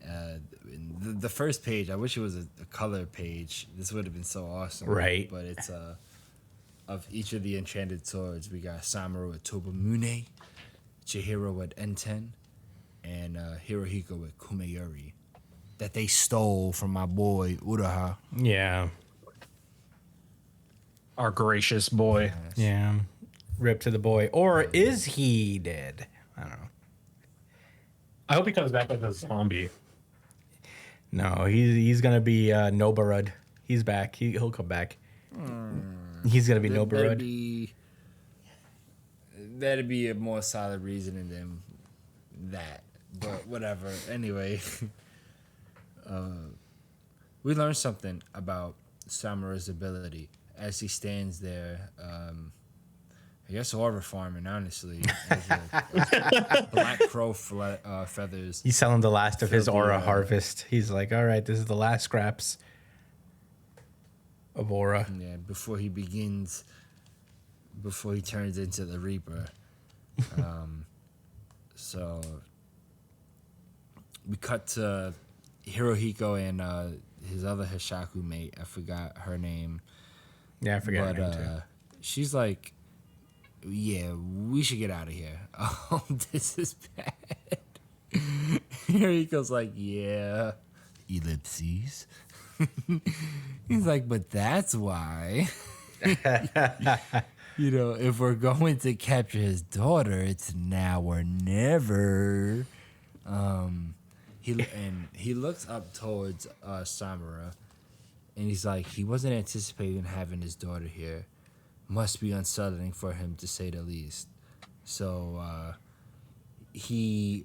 The first page, I wish it was a color page. This would have been so awesome. Right. But it's of each of the enchanted swords. We got Samura with Tobamune, Chihiro with Enten, and Hirohiko with Kumeyuri. That they stole from my boy Uraha. Yeah. Our gracious boy. Yes. Yeah. Rip to the boy. Or is he dead? I don't know. I hope he comes back as a zombie. No, he's gonna be Nobarud. He's back. He'll come back. He's gonna be Nobarud. That'd be a more solid reasoning than that. But whatever. Anyway, we learned something about Samura's ability as he stands there. I guess aura farming, honestly. Black crow feathers. He's selling the last of his aura harvest. He's like, all right, this is the last scraps of aura. Yeah, before he turns into the Reaper. So we cut to Hirohiko and his other Hishaku mate. I forgot her name. Yeah, I forgot her name too. She's like yeah, we should get out of here. This is bad. Hirohiko's like, yeah, ellipses. He's like, but that's why. If we're going to capture his daughter, it's now or never. He looks up towards Samura, and he's like, he wasn't anticipating having his daughter here. Must be unsettling for him, to say the least. So he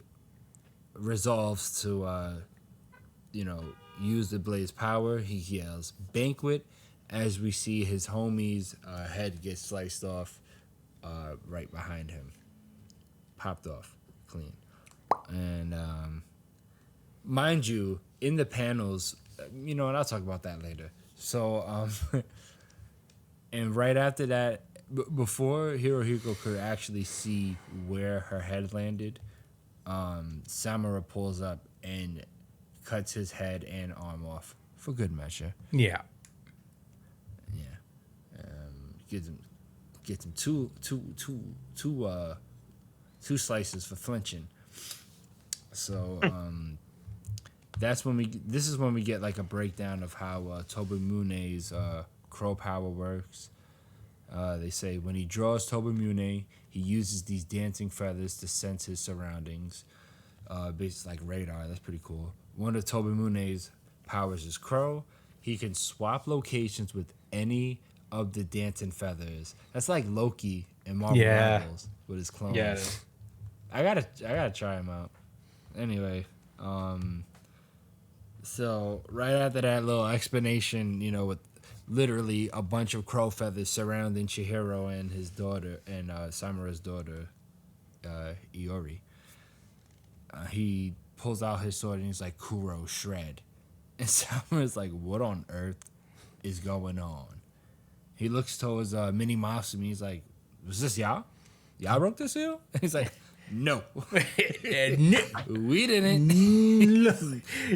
resolves to, use the blaze power. He yells, "Banquet!" as we see his homie's head get sliced off right behind him. Popped off clean. And mind you, in the panels, and I'll talk about that later. So, and right after that, before Hirohiko could actually see where her head landed, Samura pulls up and cuts his head and arm off for good measure. Yeah. Gets him two slices for flinching. So this is when we get like a breakdown of how Tobimune's crow power works. They say when he draws Tobimune, he uses these dancing feathers to sense his surroundings. Basically like radar. That's pretty cool. One of Tobimune's powers is crow. He can swap locations with any of the dancing feathers. That's like Loki in Marvel Rivals with his clones. Yeah. I gotta try him out. Anyway, so right after that little explanation, with literally a bunch of crow feathers surrounding Chihiro and his daughter and Samura's daughter, Iori, he pulls out his sword and he's like, "Kuro, shred." And Samura's like, "What on earth is going on?" He looks towards Minnie Mouse and he's like, "Was this y'all? Y'all broke this seal?" And he's like, "No, we didn't."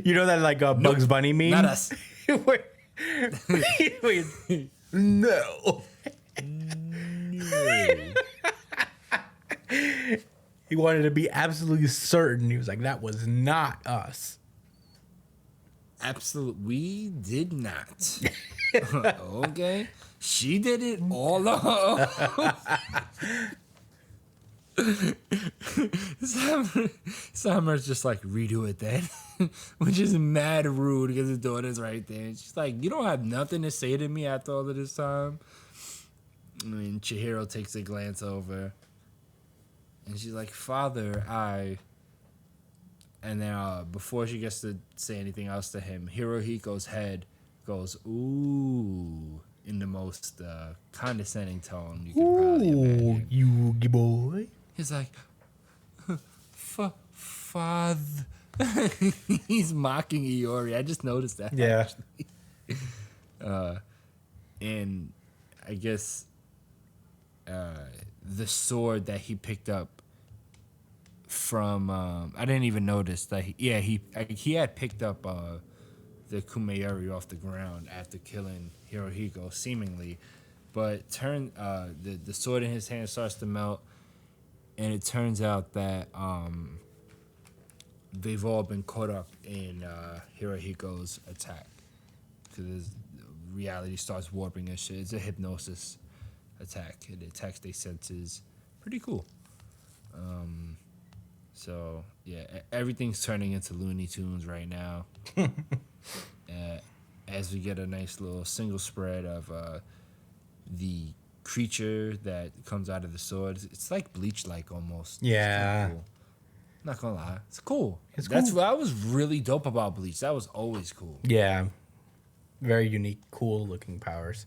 You know that like Bugs Bunny meme? Not us. Wait. No. He wanted to be absolutely certain. He was like, "That was not us." Absolutely, we did not. Okay, she did it all along. Summer's just like, "Redo it then," which is mad rude because his daughter's right there. And she's like, "You don't have nothing to say to me after all of this time." I mean, Chihiro takes a glance over, and she's like, "Father, I." And then before she gets to say anything else to him, Hirohiko's head goes, "Ooh," in the most condescending tone you can probably imagine. Yugi boy. He's like, "Father." He's mocking Iori. I just noticed that. Yeah. And I guess the sword that he picked up from I didn't even notice that he had picked up the Kumeyori off the ground after killing Hirohiko seemingly, but the sword in his hand starts to melt, and it turns out that they've all been caught up in Hirohiko's attack because reality starts warping and shit. It's a hypnosis attack. It attacks their senses. Pretty cool. So, yeah, everything's turning into Looney Tunes right now. As we get a nice little single spread of the creature that comes out of the sword. It's like Bleach-like almost. Yeah. It's cool. Not gonna lie. It's cool. It's That's cool. what was really dope about Bleach. That was always cool. Yeah. Very unique, cool looking powers.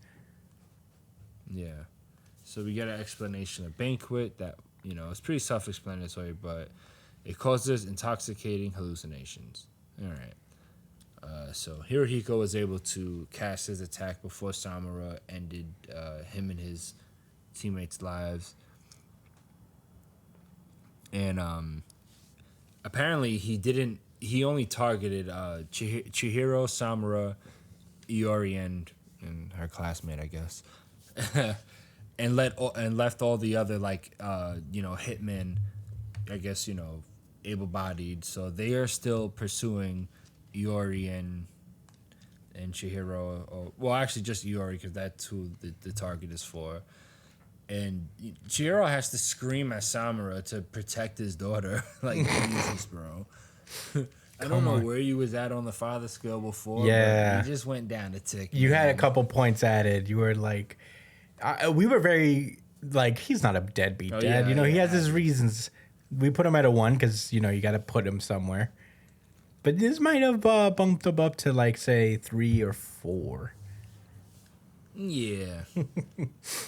Yeah. So we get an explanation of Banquet that, it's pretty self-explanatory, but it causes intoxicating hallucinations. All right. So Hirohiko was able to cast his attack before Samura ended him and his teammates' lives. And apparently he only targeted Chihiro, Samura, Iori, and her classmate, I guess. and left all the other hitmen, I guess, able-bodied. So they are still pursuing Iori and Chihiro. Well, actually, just Iori, because that's who the target is for. And Chihiro has to scream at Samura to protect his daughter. Like, Jesus, bro. I don't know where you was at on the father scale before. Yeah. But you just went down a tick. You man. had a couple points added. You were like, we were very like, he's not a deadbeat dad. Yeah, he yeah. has his reasons. We put him at a 1 because you got to put him somewhere. But this might have bumped him up to like say 3 or 4. Yeah,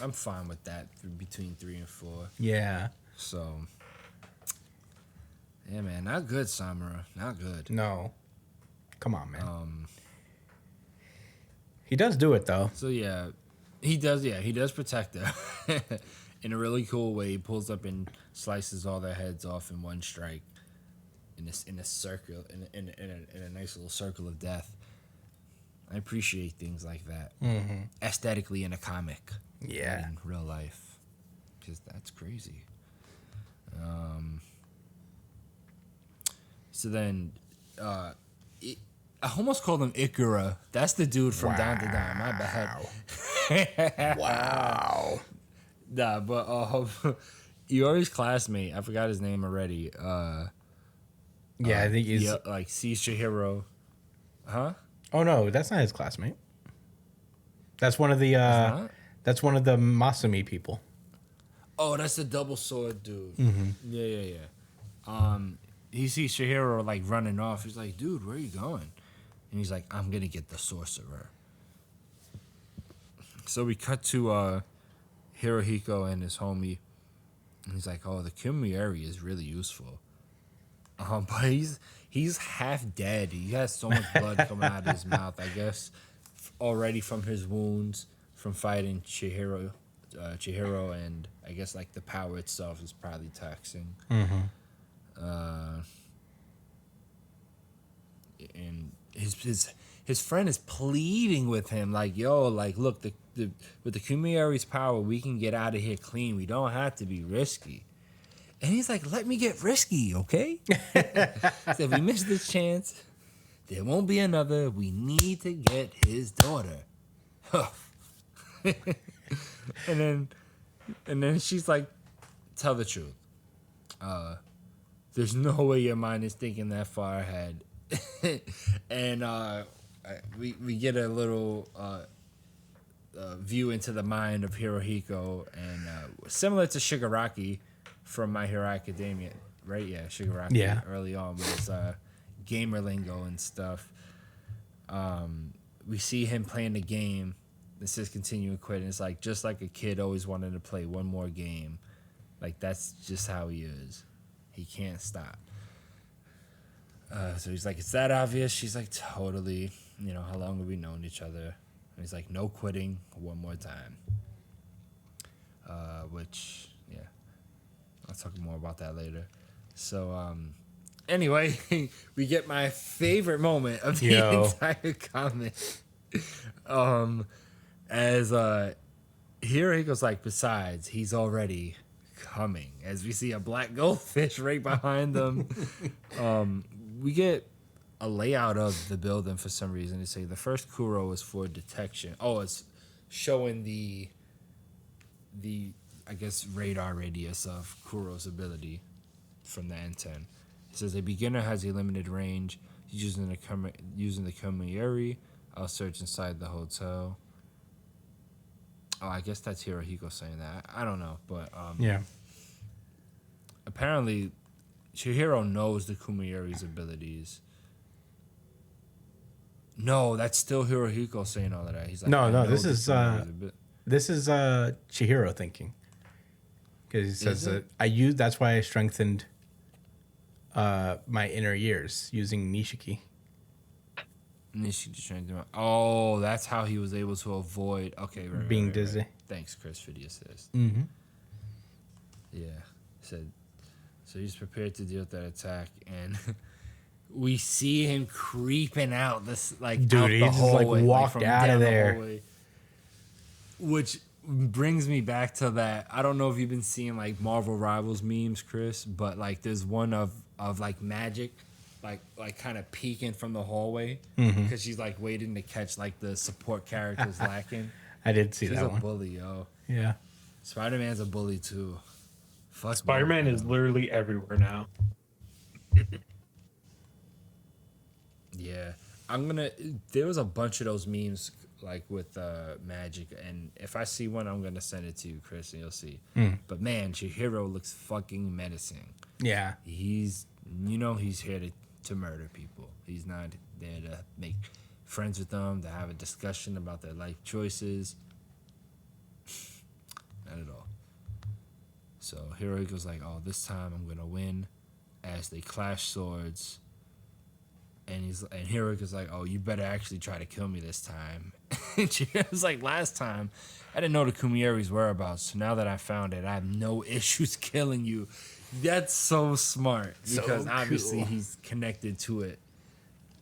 I'm fine with that. Between 3 and 4. Yeah. So, yeah, man, not good, Samura. Not good. No. Come on, man. He does do it though. So yeah, he does. Yeah, he does protect her in a really cool way. He pulls up and slices all their heads off in one strike, in a circle, in a nice little circle of death. I appreciate things like that, aesthetically in a comic, Yeah. not in real life, because that's crazy. So then, I almost called him Ikura. That's the dude from Dandadan. My bad. Wow. Nah, but Iori's classmate, I forgot his name already. Yeah, I think he's. Like sees Chihiro. Huh? Oh no, that's not his classmate. That's one of the. not? That's one of the Masumi people. Oh, that's the double sword dude. Mm-hmm. Yeah. He sees Chihiro like running off. He's like, "Dude, where are you going?" And he's like, "I'm gonna get the sorcerer." So we cut to Hirohiko and his homie. And he's like, "Oh, the Kimuyeri is really useful." But he's half dead. He has so much blood coming out of his mouth, I guess, already from his wounds from fighting Chihiro, and I guess like the power itself is probably taxing. And his friend is pleading with him, like, "Yo, like, look, with the Kumiyari's power, we can get out of here clean. We don't have to be risky." And he's like, "Let me get risky, okay?" So if we miss this chance, there won't be another. We need to get his daughter. And then she's like, "Tell the truth. There's no way your mind is thinking that far ahead." And we get a little view into the mind of Hirohiko, and similar to Shigaraki from My Hero Academia, right? Yeah, Shigaraki. Yeah. Early on with his gamer lingo and stuff. We see him playing the game. It says continue and quit. And it's like, just like a kid always wanted to play one more game. Like, that's just how he is. He can't stop. So he's like, "It's that obvious?" She's like, "Totally. How long have we known each other?" And he's like, "No quitting, one more time." Which, yeah, I'll talk more about that later. So, anyway, we get my favorite moment of the entire comic. As Hirohiko's like, "Besides, he's already coming." As we see a black goldfish right behind them. We get a layout of the building for some reason. They say the first Kuro is for detection. Oh, it's showing the I guess radar radius of Kuro's ability from the N10. It says a beginner has a limited range. Using the Komiyuri, I'll search inside the hotel. Oh, I guess that's Hirohiko saying that. I don't know, but Yeah. Apparently Chihiro knows the Kumiyuri's abilities. No, that's still Hirohiko saying all of that. He's like, No, this is Chihiro thinking. Because he says that that's why I strengthened my inner ears using Nishiki. Nishiki strengthened. Oh, that's how he was able to avoid being dizzy. Right. Thanks, Chris, for the assist. Mm-hmm. Yeah. So he's prepared to deal with that attack, and we see him creeping out this dude, out he the just hallway, walked from out of down the there. hallway. Which brings me back to that. I don't know if you've been seeing like Marvel Rivals memes, Chris, but like there's one of like Magic, like kind of peeking from the hallway because she's like waiting to catch like the support characters lacking. I did see She's that a one. bully, yo. Yeah. Spider-Man's a bully too. Fuck Spider-Man both, is yo. literally everywhere now. Yeah, there was a bunch of those memes like with Magic, and if I see one, I'm gonna send it to you, Chris, and you'll see. But man, Chihiro looks fucking menacing. Yeah. He's here to murder people. He's not there to make friends with them, to have a discussion about their life choices. Not at all. So Hirohiko's like, oh, this time I'm gonna win, as they clash swords. And Hirohiko's like, oh, you better actually try to kill me this time. And Chihiro's like, last time, I didn't know the Kumieri's whereabouts. So now that I found it, I have no issues killing you. That's so smart. Because obviously he's connected to it.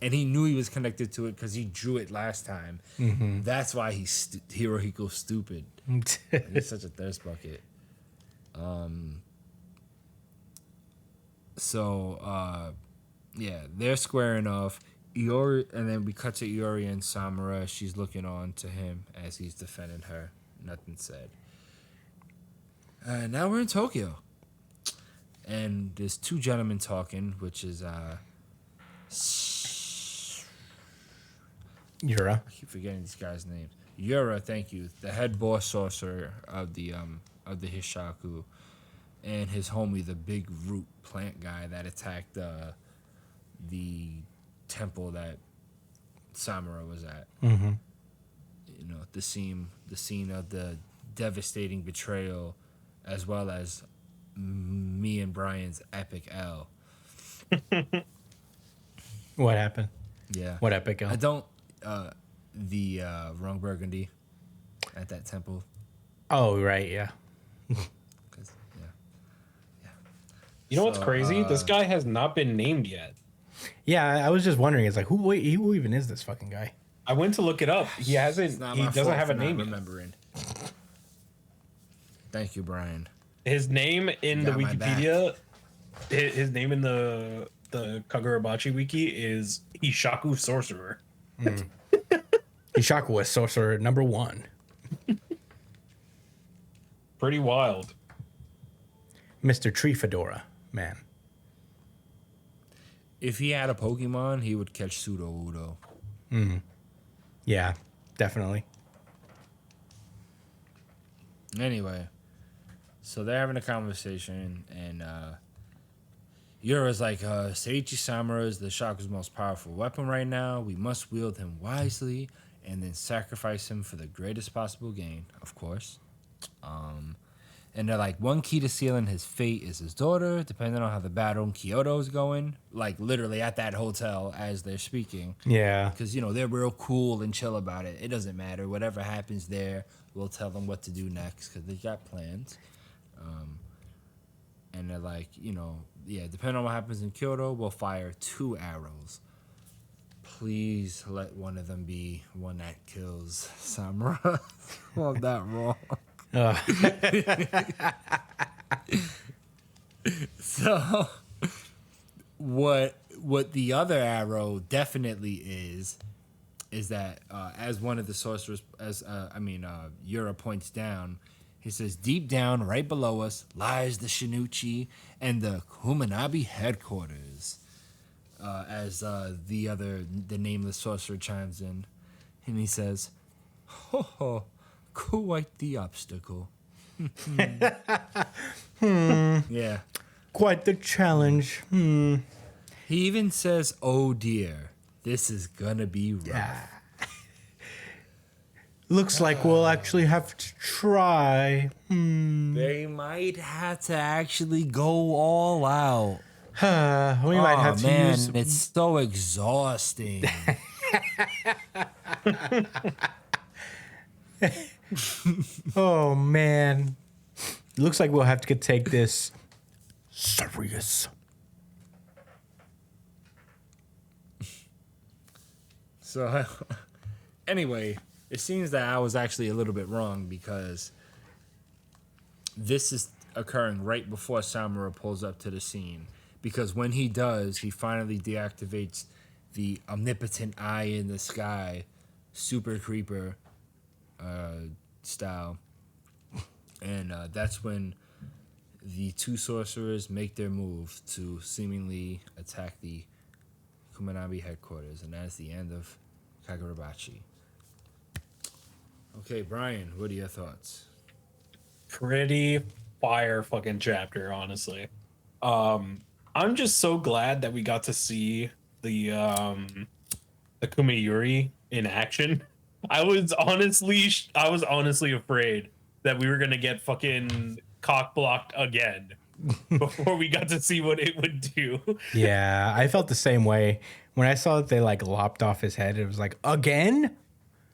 And he knew he was connected to it because he drew it last time. Mm-hmm. That's why Hirohiko's stupid. He's such a thirst bucket. Yeah, they're squaring off. Iori, and then we cut to Iori and Samura. She's looking on to him as he's defending her. Nothing said. Now we're in Tokyo. And there's two gentlemen talking, which is Yura. I keep forgetting these guys' names. Yura, thank you. The head boss sorcerer of the Hishaku, and his homie, the big root plant guy that attacked the temple that Samura was at. Mm-hmm. You know, the scene of the devastating betrayal, as well as me and Brian's epic L. What happened? Yeah. What epic L? I don't. The wrong Burgundy at that temple. Oh, right, yeah. 'Cause, yeah. You know what's crazy? This guy has not been named yet. Yeah, I was just wondering. It's like, who even is this fucking guy? I went to look it up. He hasn't. He doesn't have a name yet. Remembering. Thank you, Brian. His name in the Got my back. Wikipedia, his name in the Kagurabachi wiki is Hishaku Sorcerer. Ishaku was sorcerer number 1. Pretty wild. Mr. Tree Fedora, man. If he had a Pokemon, he would catch Pseudo Udo. Yeah, definitely. Anyway, so they're having a conversation, and Yura's like, Seiichi Samura is the Shaku's most powerful weapon right now. We must wield him wisely and then sacrifice him for the greatest possible gain, of course. And they're like, one key to sealing his fate is his daughter, depending on how the battle in Kyoto is going. Like, literally at that hotel as they're speaking. Yeah. Because, they're real cool and chill about it. It doesn't matter. Whatever happens there, we'll tell them what to do next because they got plans. And they're like, depending on what happens in Kyoto, we'll fire 2 arrows. Please let one of them be one that kills Samura. Well, that wrong. So, what the other arrow definitely is that as one of the sorcerers, Yura points down, he says, deep down, right below us, lies the Shinichi and the Kumanabi headquarters. As the nameless sorcerer chimes in, and he says, ho ho, quite the obstacle. Yeah. Quite the challenge. He even says, oh dear, this is gonna be rough. Yeah. Looks like we'll actually have to try. They might have to actually go all out. We might have to use... it's so exhausting. Oh, man. Looks like we'll have to take this serious. So, anyway, it seems that I was actually a little bit wrong because this is occurring right before Samura pulls up to the scene. Because when he does, he finally deactivates the omnipotent eye in the sky, super creeper style. And that's when the two sorcerers make their move to seemingly attack the Kuminabi headquarters. And that's the end of Kagurabachi. Okay, Brian, what are your thoughts? Pretty fire fucking chapter, honestly. I'm just so glad that we got to see the Kumayuri in action. I was honestly afraid that we were gonna get fucking cock blocked again before we got to see what it would do. Yeah, I felt the same way when I saw that they like lopped off his head. It was like, again?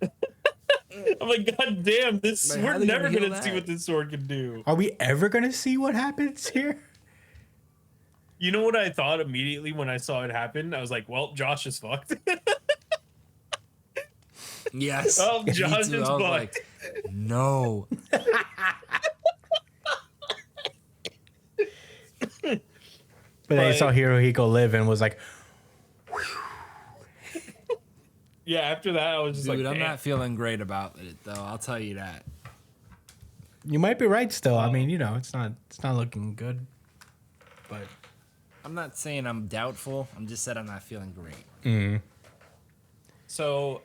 I'm like, God damn, this Man, how we're they never gonna heal gonna see that? what this sword can do. Are we ever gonna see what happens here? You know what I thought immediately when I saw it happen? I was like, well, Josh is fucked. Yes. Oh, Me Josh too. is I was fucked. like, no. But then I saw Hirohiko live and was like, Yeah, after that, I was just Dude, like, I'm damn. not feeling great about it, though. I'll tell you that. you might be right still. I mean, you know, it's not looking good. But I'm not saying I'm doubtful. I'm just said I'm not feeling great. So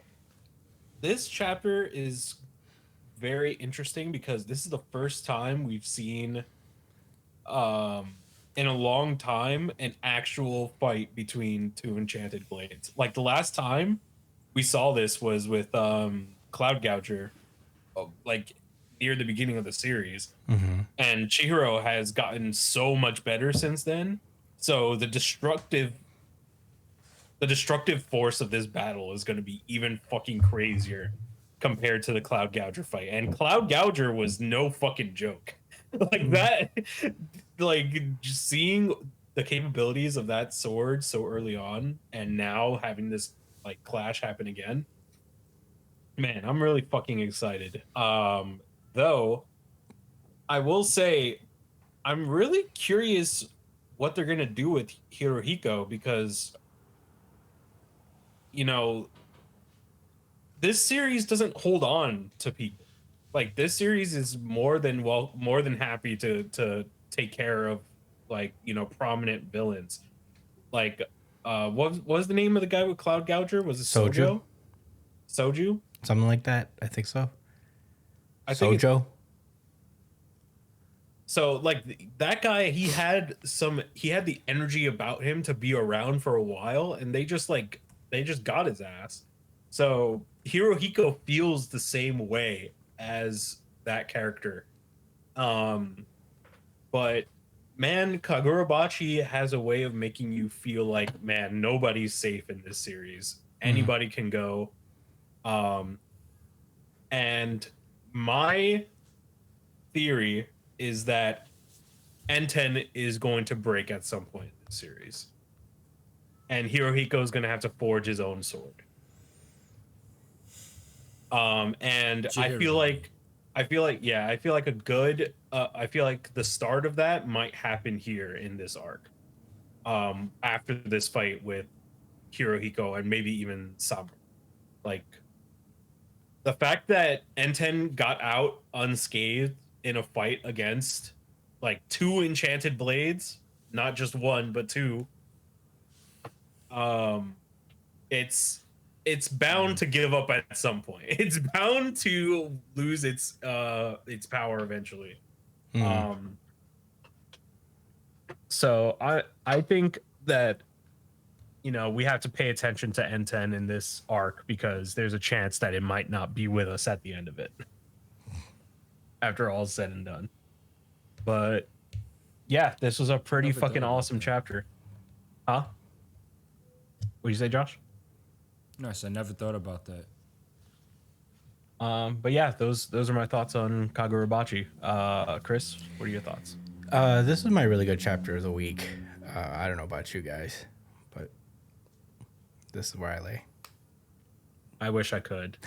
this chapter is very interesting because this is the first time we've seen in a long time an actual fight between two enchanted blades. Like the last time we saw this was with Cloud Gouger, like near the beginning of the series. And Chihiro has gotten so much better since then. So the destructive force of this battle is going to be even fucking crazier compared to the Cloud Gouger fight. And Cloud Gouger was no fucking joke. Like that, like just seeing the capabilities of that sword so early on and now having this like clash happen again. Man, I'm really fucking excited. Though I will say I'm really curious what they're going to do with Hirohiko because you know, this series doesn't hold on to people. Like this series is more than happy to take care of like, you know, prominent villains. Like what was the name of the guy with Cloud Gouger? Was it Soju? Soju? Something like that. I think so. I think Sojo? so like that guy, he had the energy about him to be around for a while, and they just got his ass. So Hirohiko feels the same way as that character. But man, Kagurabachi has a way of making you feel like, man, nobody's safe in this series. Anybody can go. And my theory is that N10 is going to break at some point in the series. And Hirohiko is going to have to forge his own sword. And I feel like the start of that might happen here in this arc. After this fight with Hirohiko and maybe even Saburo. Like the fact that N10 got out unscathed in a fight against like two enchanted blades, not just one, but two. It's bound to give up at some point. It's bound to lose its power eventually. So I think that, you know, we have to pay attention to N10 in this arc because there's a chance that it might not be with us at the end of it. After all's said and done. But yeah, this was a pretty fucking awesome chapter. Huh? What'd you say, Josh? Nice. I never thought about that. But yeah, those are my thoughts on Kagurabachi. Chris, what are your thoughts? This is my really good chapter of the week. I don't know about you guys, but this is where I lay. I wish I could.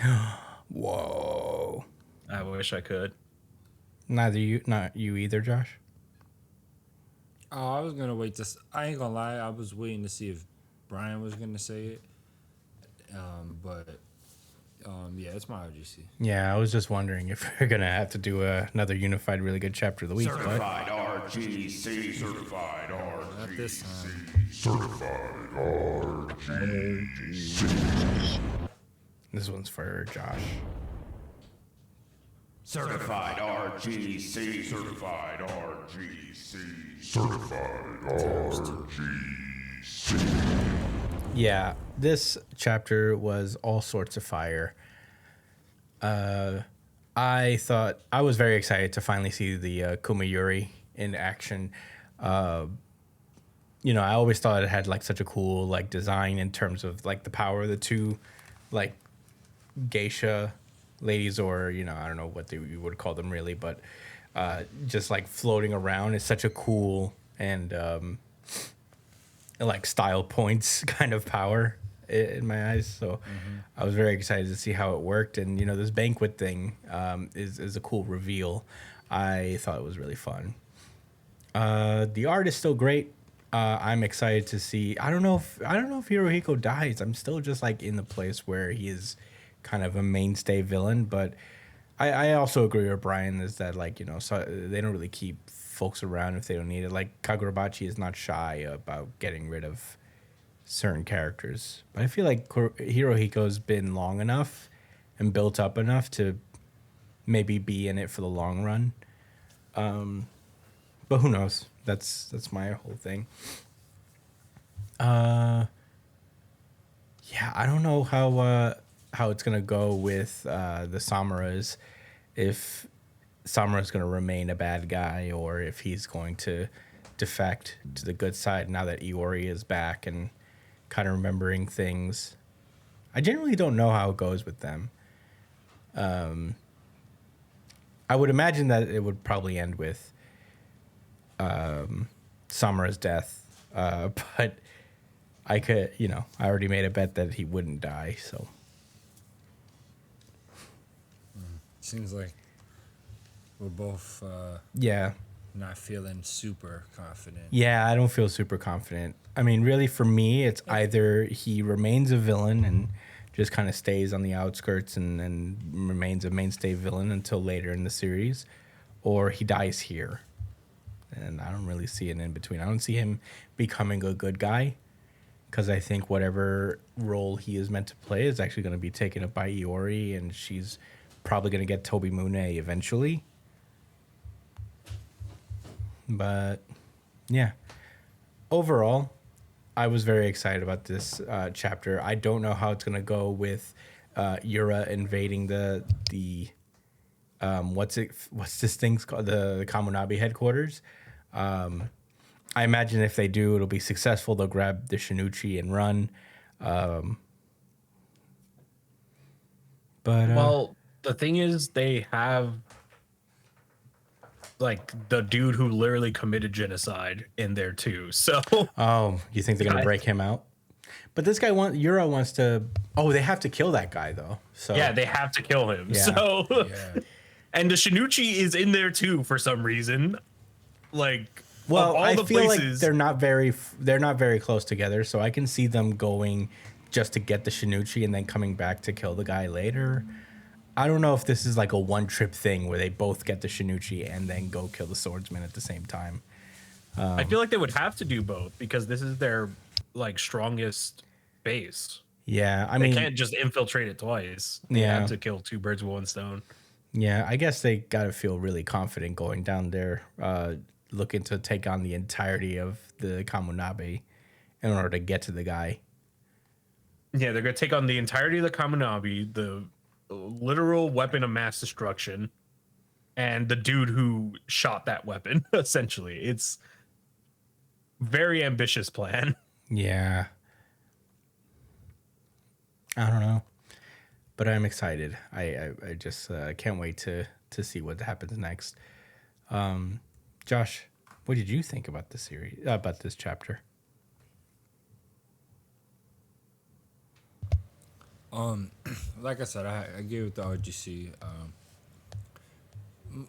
Whoa. I wish I could. Not you either, Josh. Oh, I was gonna wait. I ain't gonna lie. I was waiting to see if Brian was gonna say it. Yeah, it's my RGC. Yeah, I was just wondering if we're gonna have to do another unified, really good chapter of the week. Certified RGC. Certified RGC. Not this time. Certified RGC. This one's for Josh. Certified RGC. Certified RGC. Certified RGC. Yeah, this chapter was all sorts of fire. I thought I was very excited to finally see the Kumayuri in action. I always thought it had like such a cool like design in terms of like the power of the two like geisha ladies, or I don't know what you would call them really, but just like floating around is such a cool and like style points kind of power in my eyes. So I was very excited to see how it worked. And this banquet thing is a cool reveal. I thought it was really fun. The art is still great. I'm excited to see. I don't know if Hirohiko dies. I'm still just like in the place where he is kind of a mainstay villain, but I also agree with Brian is that so they don't really keep folks around if they don't need it. Like Kagurabachi is not shy about getting rid of certain characters, but I feel like Hirohiko's been long enough and built up enough to maybe be in it for the long run. But who knows? That's my whole thing. Yeah, I don't know how it's gonna go with the Samaras, if Samura's gonna remain a bad guy or if he's going to defect to the good side now that Iori is back and kind of remembering things. I genuinely don't know how it goes with them. I would imagine that it would probably end with Samura's death, but I could, I already made a bet that he wouldn't die, so. Seems like we're both Yeah. not feeling super confident. Yeah, I don't feel super confident. I mean, really, for me, it's either he remains a villain and just kind of stays on the outskirts and remains a mainstay villain until later in the series, or he dies here. And I don't really see an in between. I don't see him becoming a good guy, because I think whatever role he is meant to play is actually going to be taken up by Iori, and she's probably going to get Toby Mune eventually. But yeah, overall, I was very excited about this chapter. I don't know how it's going to go with Yura invading the what's this thing's called, the Kamunabi headquarters. I imagine if they do, it'll be successful. They'll grab the Shinichi and run. Well, the thing is, they have like the dude who literally committed genocide in there too. So oh, you think they're gonna break him out? But this guy Yura wants to. Oh, they have to kill that guy though. So yeah, they have to kill him. Yeah. So Yeah. and the Shinichi is in there too for some reason. Like, well, of all I the feel places, like they're not very close together. So I can see them going just to get the Shinichi and then coming back to kill the guy later. I don't know if this is like a one-trip thing where they both get the Shinichi and then go kill the swordsman at the same time. I feel like they would have to do both because this is their like strongest base. Yeah, I They mean, can't just infiltrate it twice. They Yeah. have to kill two birds with one stone. yeah, I guess they got to feel really confident going down there, looking to take on the entirety of the Kamunabe in order to get to the guy. Yeah, they're gonna take on the entirety of the Kamunabi, the literal weapon of mass destruction, and the dude who shot that weapon. Essentially, it's very ambitious plan. Yeah. I don't know, but I'm excited. I just can't wait to see what happens next. Josh, what did you think about the series, about this chapter? like I said, I gave it the RGC,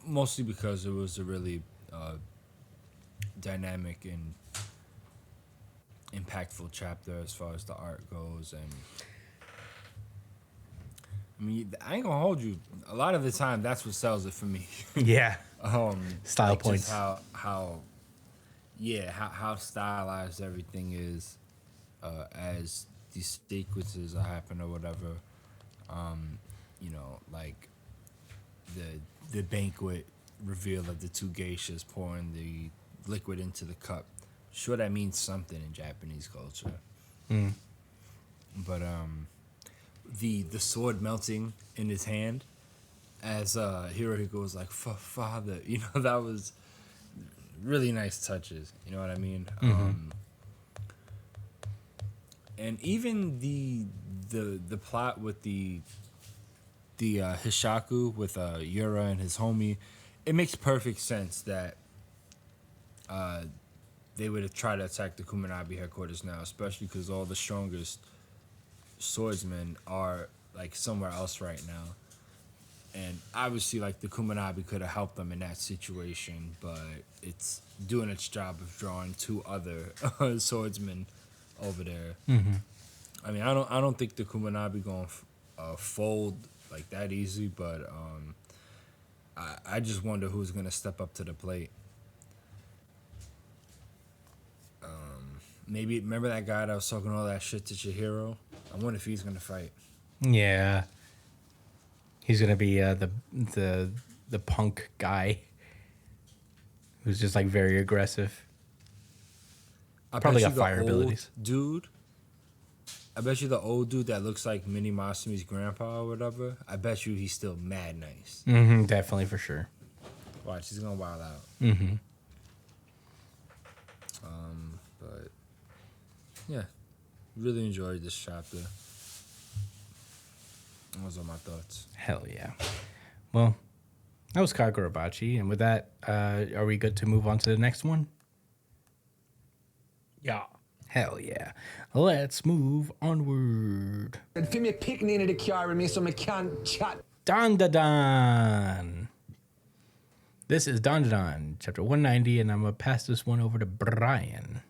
mostly because it was a really dynamic and impactful chapter as far as the art goes. And I mean, I ain't gonna hold you. A lot of the time, that's what sells it for me. Yeah. Style like points. Just how stylized everything is as these sequences are happening or whatever. You know, like the banquet reveal of the two geishas pouring the liquid into the cup. Sure, that means something in Japanese culture. But the sword melting in his hand as Hirohiko was like, father, you know, that was really nice touches. You know what I mean? And even the plot with the Hishaku with Yura and his homie, it makes perfect sense that they would have tried to attack the Kuminabi headquarters now, especially because all the strongest swordsmen are like somewhere else right now. And obviously, like, the Kuminabi could have helped them in that situation, but it's doing its job of drawing two other swordsmen over there. I mean, I don't think the Kuminabi gonna fold like that easy, but I just wonder who's gonna step up to the plate. Maybe remember that guy that was talking all that shit to Chihiro? I wonder if he's gonna fight. Yeah. He's gonna be the punk guy who's just like very aggressive. Probably got fire abilities. Dude, I bet you the old dude that looks like Mini Masumi's grandpa or whatever, I bet you he's still mad nice. Definitely, for sure. Watch, he's gonna wild out. But yeah, really enjoyed this chapter. Those are my thoughts. Hell yeah. Well, that was Kagurabachi, and with that, are we good to move on to the next one? Yeah. Hell yeah. Let's move onward. Dandadan. This is Dandadan, chapter 190, and I'm going to pass this one over to Brian.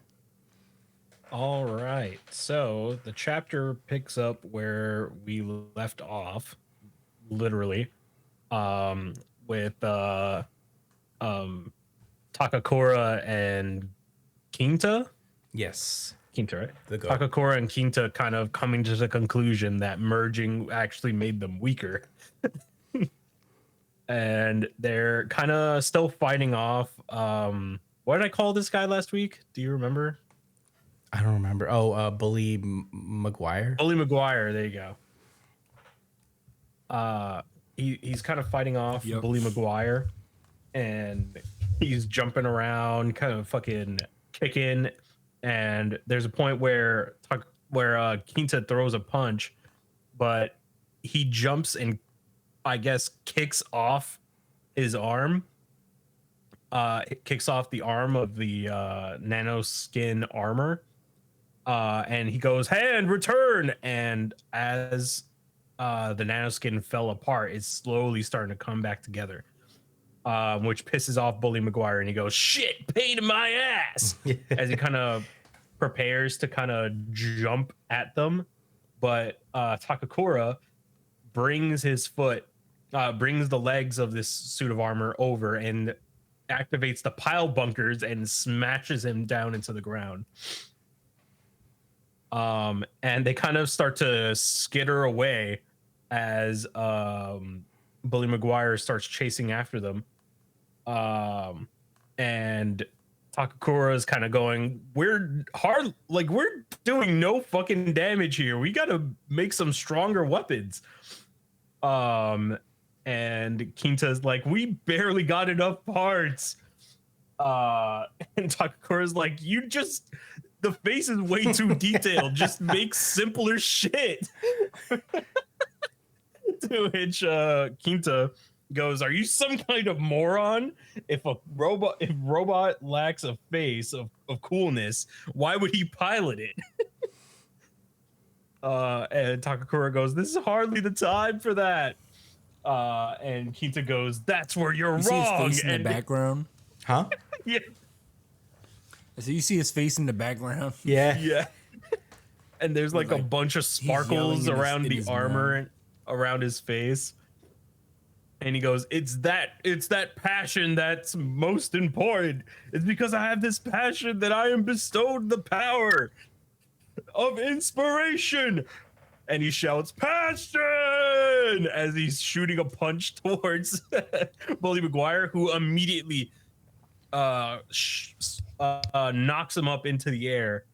All right. So the chapter picks up where we left off, literally, with Takakura and Kinta. Yes. Kinta, right? The goat. Takakura and Kinta kind of coming to the conclusion that merging actually made them weaker. And they're kind of still fighting off. What did I call this guy last week? Do you remember? I don't remember. Oh, Bully McGuire. Bully McGuire. There you go. He's kind of fighting off Bully McGuire, and he's jumping around, kind of fucking kicking. And there's a point where Kinta throws a punch, but he jumps and I guess kicks off his arm. It kicks off the arm of the nano skin armor. And he goes, hand return. And as the nanoskin fell apart, it's slowly starting to come back together, which pisses off Bully McGuire. And he goes, shit, pain in my ass, as he kind of prepares to kind of jump at them. But Takakura brings the legs of this suit of armor over and activates the pile bunkers and smashes him down into the ground. And they kind of start to skitter away as Bully McGuire starts chasing after them. And Takakura is kind of going, we're doing no fucking damage here. We got to make some stronger weapons. And Kinta's like, we barely got enough parts. And Takakura's like, the face is way too detailed. Just make simpler shit. To which Kinta goes, are you some kind of moron? If robot lacks a face of coolness, why would he pilot it? And Takakura goes, "This is hardly the time for that." And Kinta goes, "That's where you're You see his wrong." face in the background? Huh? Yeah, So you see his face in the background? Yeah. yeah. And there's like a like, bunch of yelling sparkles in his- around in the his armor mind. and around his face. And he goes, it's that passion that's most important. It's because I have this passion that I am bestowed the power of inspiration." And he shouts, "Passion!" as he's shooting a punch towards Bully Maguire, who immediately knocks him up into the air.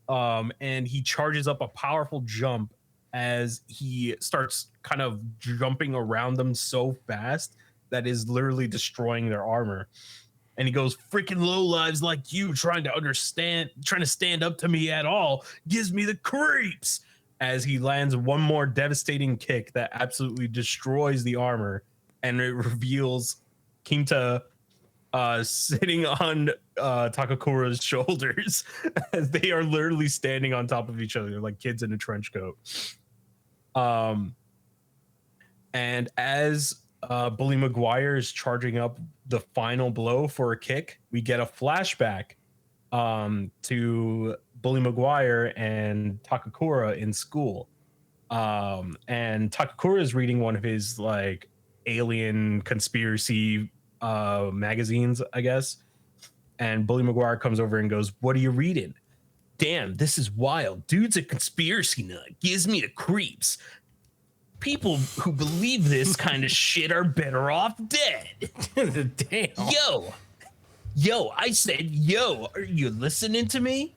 And he charges up a powerful jump as he starts kind of jumping around them so fast that is literally destroying their armor. And he goes, "Freaking lowlives like you trying to stand up to me at all gives me the creeps," as he lands one more devastating kick that absolutely destroys the armor, and it reveals Kinta sitting on Takakura's shoulders as they are literally standing on top of each other like kids in a trench coat. And as Bully Maguire is charging up the final blow for a kick, we get a flashback to Bully Maguire and Takakura in school. And Takakura is reading one of his like alien conspiracy magazines, I guess. And Bully Maguire comes over and goes, "What are you reading?" "Damn, this is wild. Dude's a conspiracy nut. Gives me the creeps. People who believe this kind of shit are better off dead." Damn. Yo, I said, yo, are you listening to me?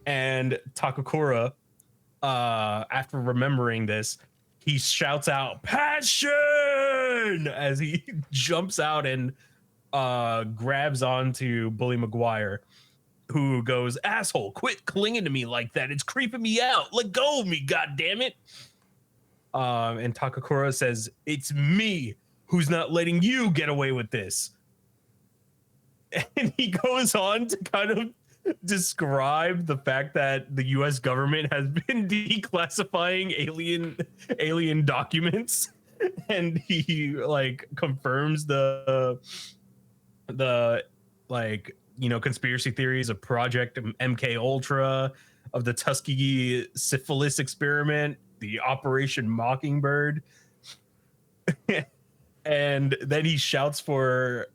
And Takakura, after remembering this, he shouts out, "Passion!" as he jumps out and grabs onto Bully Maguire, who goes, "Asshole, quit clinging to me like that. It's creeping me out. Let go of me, goddammit." And Takakura says, "It's me who's not letting you get away with this." And he goes on to kind of describe the fact that the US government has been declassifying alien documents, and he like confirms the like, you know, conspiracy theories of Project MK Ultra, of the Tuskegee syphilis experiment, the Operation Mockingbird. And then he shouts for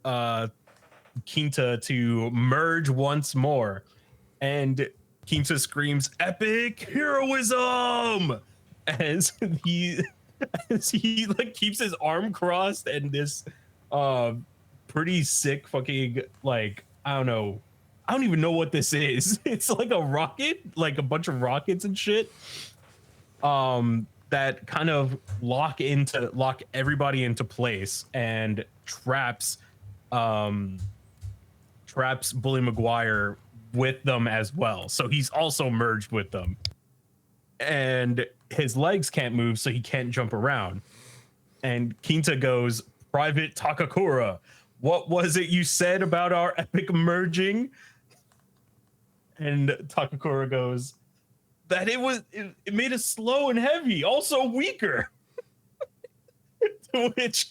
Kinta to merge once more, and Kinta screams, "Epic heroism!" as he like keeps his arm crossed, and this pretty sick fucking, like, I don't even know what this is. It's like a rocket, like a bunch of rockets and shit that kind of lock everybody into place and traps Bully Maguire with them as well. So he's also merged with them. And his legs can't move, so he can't jump around. And Kinta goes, "Private Takakura, what was it you said about our epic merging?" And Takakura goes, "That it made us slow and heavy, also weaker." To which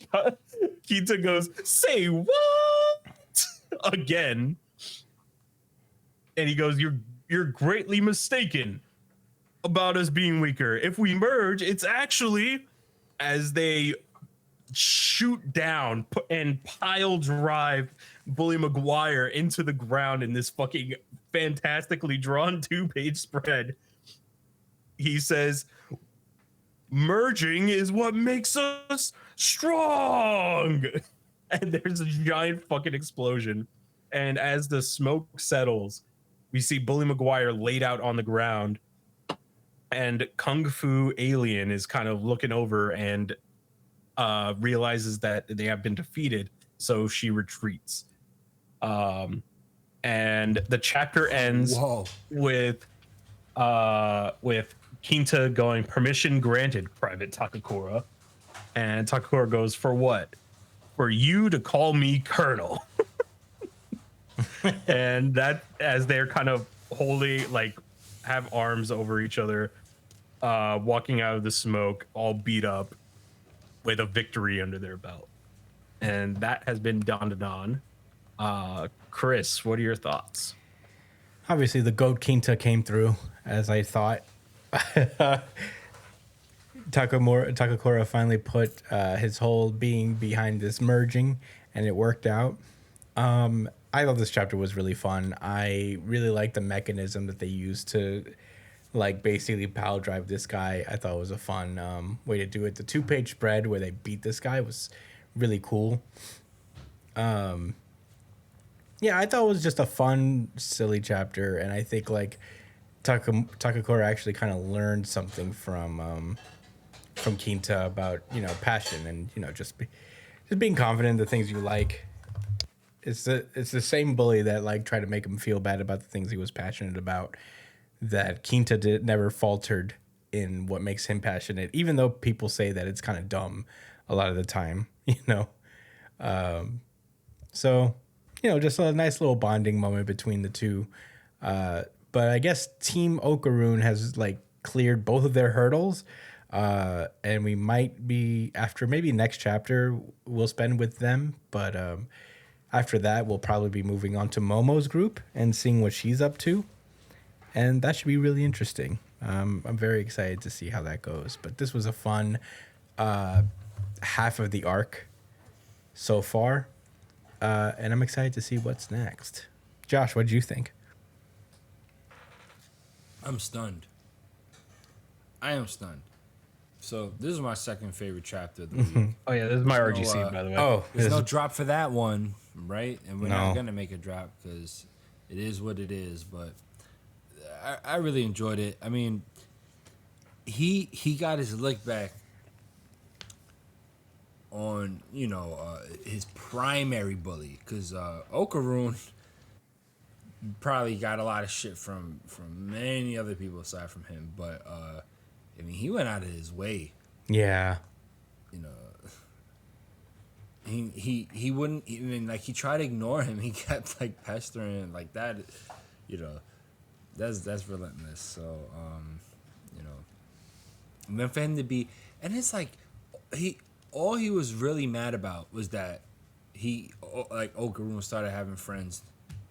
Kinta goes, "Say what?" again. And he goes, you're greatly mistaken about us being weaker. If we merge, it's actually," as they shoot down and pile drive Bully Maguire into the ground in this fucking fantastically drawn 2-page spread. He says, "Merging is what makes us strong." And there's a giant fucking explosion. And as the smoke settles, we see Bully Maguire laid out on the ground, and Kung Fu Alien is kind of looking over and realizes that they have been defeated, so she retreats. And the chapter ends with Kinta going, "Permission granted, Private Takakura." And Takakura goes, "For what?" "For you to call me Colonel." And that, as they're kind of holding, like have arms over each other, walking out of the smoke, all beat up, with a victory under their belt. And that has been Dandadan. Chris, what are your thoughts? Obviously, the goat Quinta came through as I thought. Takakura finally put his whole being behind this merging, and it worked out. I thought this chapter was really fun. I really liked the mechanism that they used to, like, basically pile drive this guy. I thought it was a fun way to do it. The 2-page spread where they beat this guy was really cool. Yeah, I thought it was just a fun, silly chapter, and I think like Takakura actually kind of learned something from Quinta about, you know, passion and, you know, just being confident in the things you like. It's the same bully that like tried to make him feel bad about the things he was passionate about. That Quinta never faltered in what makes him passionate, even though people say that it's kind of dumb a lot of the time, you know. So, you know, just a nice little bonding moment between the two. But I guess Team Okaroon has like cleared both of their hurdles. And we might be, after maybe next chapter we'll spend with them. But after that, we'll probably be moving on to Momo's group and seeing what she's up to. And that should be really interesting. I'm very excited to see how that goes. But this was a fun half of the arc so far. And I'm excited to see what's next. Josh, what did you think? I'm stunned. I am stunned. So this is my second favorite chapter of the week. Oh yeah, this is my RGC, by the way. Oh, There's no drop for that one, right? And we're not No. gonna make a drop because it is what it is. But I really enjoyed it. I mean, he got his lick back on, you know, his primary bully, because Okaroon probably got a lot of shit from many other people aside from him. But I mean, he went out of his way. Yeah. You know, he wouldn't even, like, he tried to ignore him. He kept like pestering him like that. You know, that's relentless. So you know, and then for him to be, and it's like all he was really mad about was that Okaroon started having friends,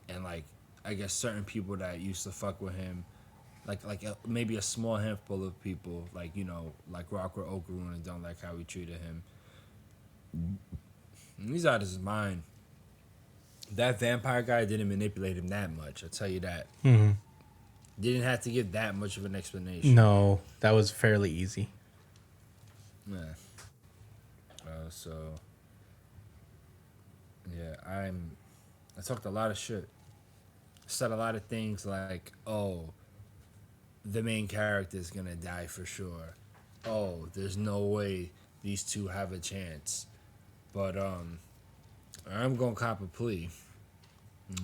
and like I guess certain people that used to fuck with him, maybe a small handful of people, like, you know, like rock with Okaroon and don't like how we treated him. And he's out of his mind. That vampire guy didn't manipulate him that much, I'll tell you that. Mm-hmm. Didn't have to give that much of an explanation. No, that was fairly easy. Yeah. So yeah, I talked a lot of shit. Said a lot of things like, oh, the main character is gonna die for sure. Oh, there's no way these two have a chance. But I'm gonna cop a plea.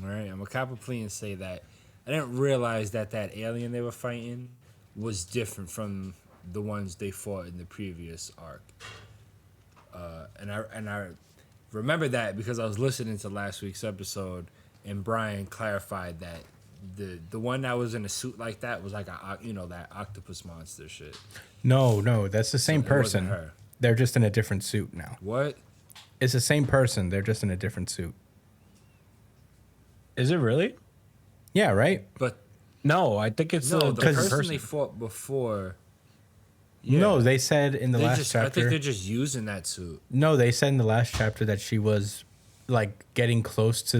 All right, I'm gonna cop a plea and say that I didn't realize that alien they were fighting was different from the ones they fought in the previous arc. And I remember that because I was listening to last week's episode, and Brian clarified that the one that was in a suit like that was like that octopus monster shit. No, that's the same So it wasn't person. her. They're just in a different suit now. What? It's the same person. They're just in a different suit. Is it really? Yeah, right? But No, I think it's no, a the different person they fought before. No, they said in the last I chapter. think they're just using that suit. No, they said in the last chapter that she was like getting close to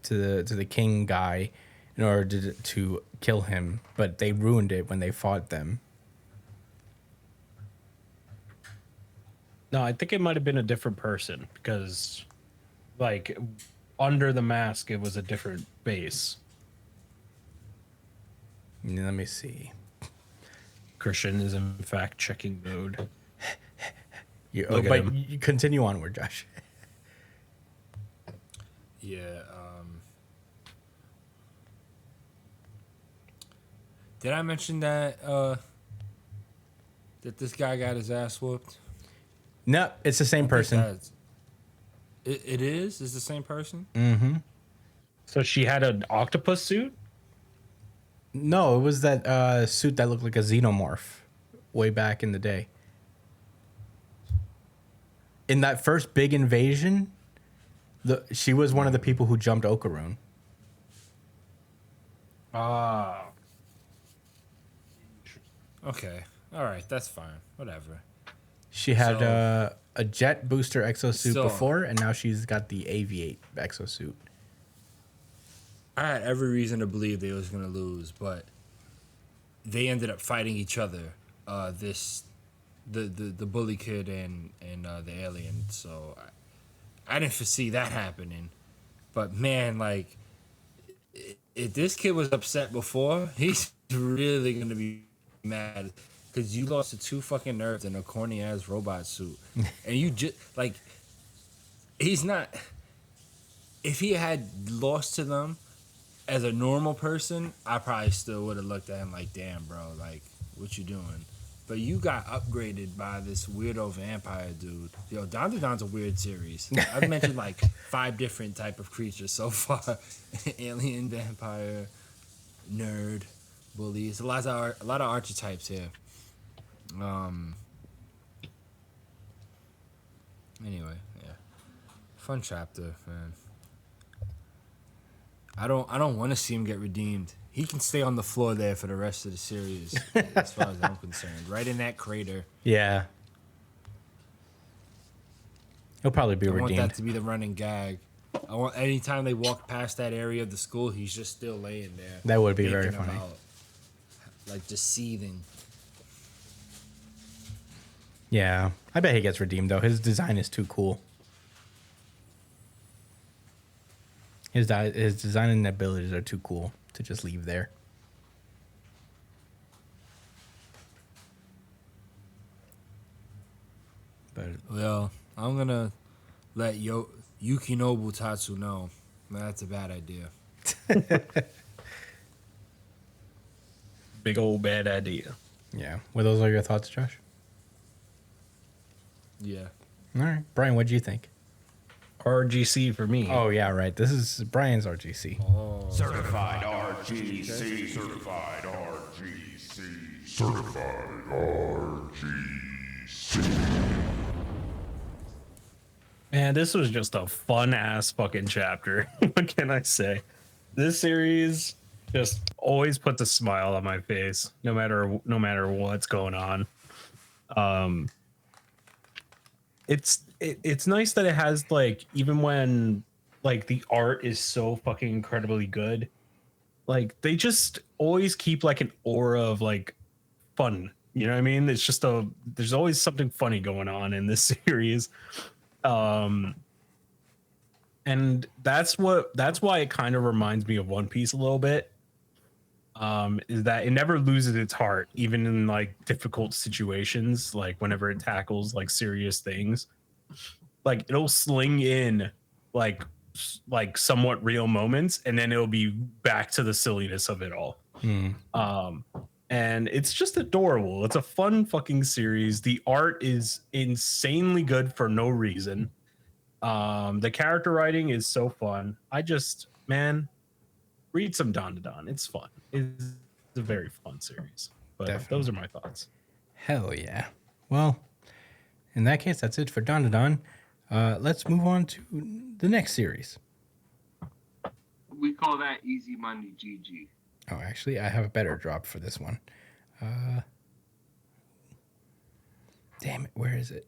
the king guy in order to kill him, but they ruined it when they fought them. No, I think it might have been a different person because, like, under the mask, it was a different base. Let me see. Christian is in fact checking mode. But you continue onward, Josh. Yeah. Did I mention that that this guy got his ass whooped? No, it's the same person. It is? It's the same person? Mm-hmm. So she had an octopus suit? No, it was that suit that looked like a xenomorph way back in the day. In that first big invasion, she was one of the people who jumped Okarun. Ah. Okay. All right. That's fine. Whatever. She had a jet booster exosuit So- before, and now she's got the Aviate exosuit. I had every reason to believe they was gonna lose, but they ended up fighting each other. The bully kid and the alien. So I didn't foresee that happening. But man, like, if this kid was upset before, he's really gonna be mad because you lost to 2 fucking nerds in a corny ass robot suit, and you just like, he's not. If he had lost to them as a normal person, I probably still would have looked at him like, damn, bro, like, what you doing? But you got upgraded by this weirdo vampire dude. Yo, Dandadan's a weird series. I've mentioned like 5 different type of creatures so far. Alien, vampire, nerd, bully. It's a lot of archetypes here. Anyway, yeah. Fun chapter, man. I don't want to see him get redeemed. He can stay on the floor there for the rest of the series, as far as I'm concerned. Right in that crater. Yeah. He'll probably be I want redeemed. that to be the running gag. I want anytime they walk past that area of the school, he's just still laying there. That would be very thinking funny. about, like, just seething. Yeah. I bet he gets redeemed, though. His design is too cool. His design and abilities are too cool to just leave there. But Well, I'm gonna let Yukinobu Tatsu know that's a bad idea. Big old bad idea. yeah. Were those all your thoughts, Josh? Yeah. All right. Brian, what do you think? RGC for me. Oh, yeah, right. This is Brian's RGC. Certified RGC. Certified RGC. Certified RGC. Man, this was just a fun ass fucking chapter. What can I say? This series just always puts a smile on my face, no matter what's going on. It's nice that it has, like, even when, like, the art is so fucking incredibly good, like, they just always keep, like, an aura of, like, fun. You know what I mean? It's just there's always something funny going on in this series. And that's why it kind of reminds me of One Piece a little bit. Is that it never loses its heart, even in, like, difficult situations, like whenever it tackles, like, serious things. Like, it'll sling in like somewhat real moments, and then it'll be back to the silliness of it all. And it's just adorable. It's a fun fucking series. The art is insanely good for no reason. The character writing is so fun. Man, read some Dandadan. It's fun. It's a very fun series. But Definitely. those are my thoughts. Hell yeah. Well, in that case, that's it for Dandadan. Let's move on to the next series. We call that easy money, GG. Oh, actually, I have a better drop for this one. Damn it, where is it?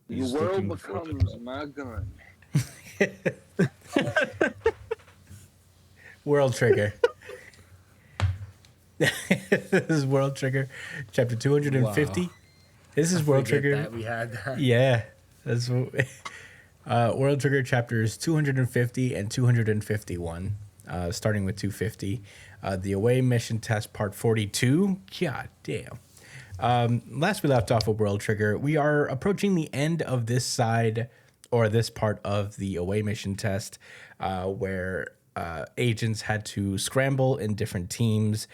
The world becomes my gun. World Trigger. This is World Trigger, chapter 250. Wow. This is World Forget Trigger. that we had that. Yeah, that's World Trigger chapters 250 and 251, starting with 250. The away mission test part 42. God damn. Last we left off with World Trigger, we are approaching the end of this side, or this part of the away mission test, where agents had to scramble in different teams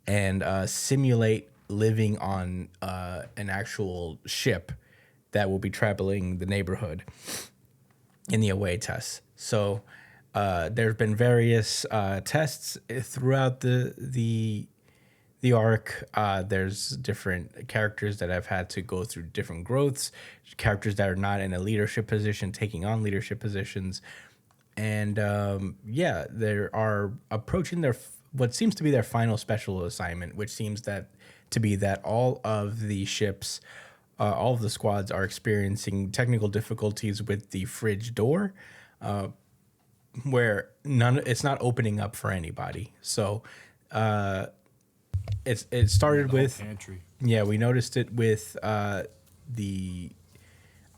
and simulate living on an actual ship that will be traveling the neighborhood in the away test. So There have been various tests throughout the arc. There's different characters that have had to go through different growths, characters that are not in a leadership position taking on leadership positions, and they are approaching their what seems to be their final special assignment, which seems to be that all of the ships, all of the squads are experiencing technical difficulties with the fridge door, where it's not opening up for anybody. So it started with pantry. Yeah, we noticed it with the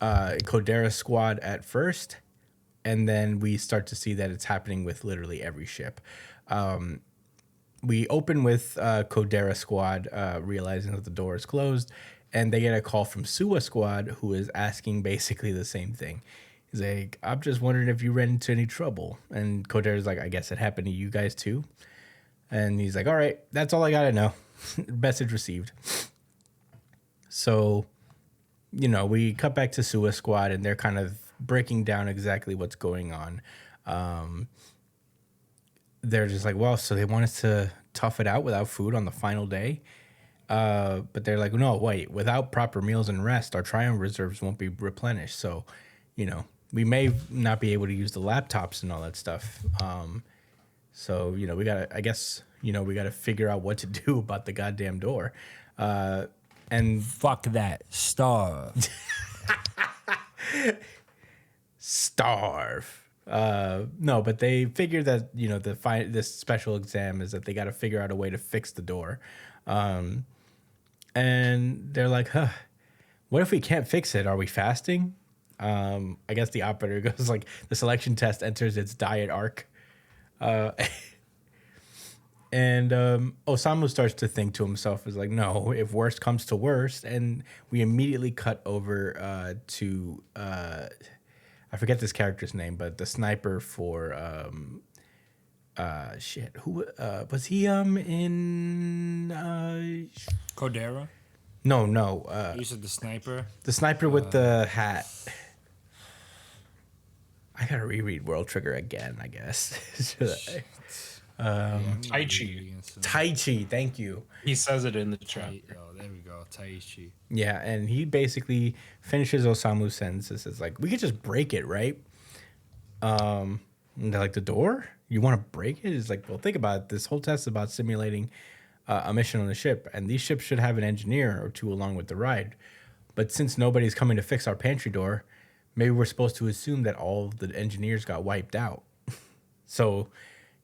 Codera squad at first, and then we start to see that it's happening with literally every ship. We open with Codera squad realizing that the door is closed, and they get a call from Suwa squad, who is asking basically the same thing. He's like, I'm just wondering if you ran into any trouble. And Codera's like, I guess it happened to you guys too. And he's like, all right, that's all I got to know. Message received. So, we cut back to Suwa squad, and they're kind of breaking down exactly what's going on. They're just like, well, so they want us to tough it out without food on the final day. But they're like, no, wait, without proper meals and rest, our Triumph reserves won't be replenished. So, we may not be able to use the laptops and all that stuff. So, we gotta figure out what to do about the goddamn door. And fuck that. Starve. Starve. No, but they figure that, this special exam is that they got to figure out a way to fix the door. And they're like, what if we can't fix it? Are we fasting? I guess the operator goes like, the selection test enters its diet arc. And Osamu starts to think to himself, is like, no, if worst comes to worst. And we immediately cut over to, I forget this character's name, but the sniper for, who was he in Codera? No. You said the sniper? The sniper with the hat. I gotta reread World Trigger again, I guess. Taichi, thank you. He says it in the chat. There we go, Taichi. Yeah, and he basically finishes Osamu's sentences. It's like, we could just break it, right? And they're like, the door? You want to break it? It's like, well, think about it. This whole test is about simulating a mission on the ship, and these ships should have an engineer or two along with the ride. But since nobody's coming to fix our pantry door, maybe we're supposed to assume that all of the engineers got wiped out. So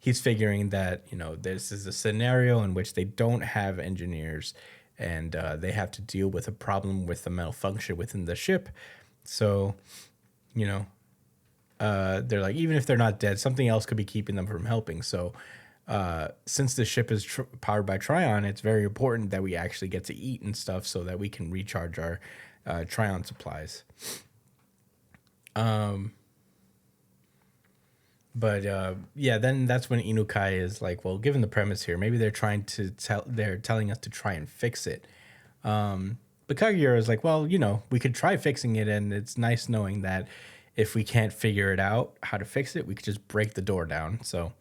he's figuring that, this is a scenario in which they don't have engineers, and they have to deal with a problem with the malfunction within the ship. So, they're like, even if they're not dead, something else could be keeping them from helping. So since the ship is powered by Trion, it's very important that we actually get to eat and stuff so that we can recharge our Trion supplies. Then that's when Inukai is like, well, given the premise here, maybe they're telling us to try and fix it. But Kaguya is like, well, we could try fixing it, and it's nice knowing that if we can't figure it out how to fix it, we could just break the door down. So,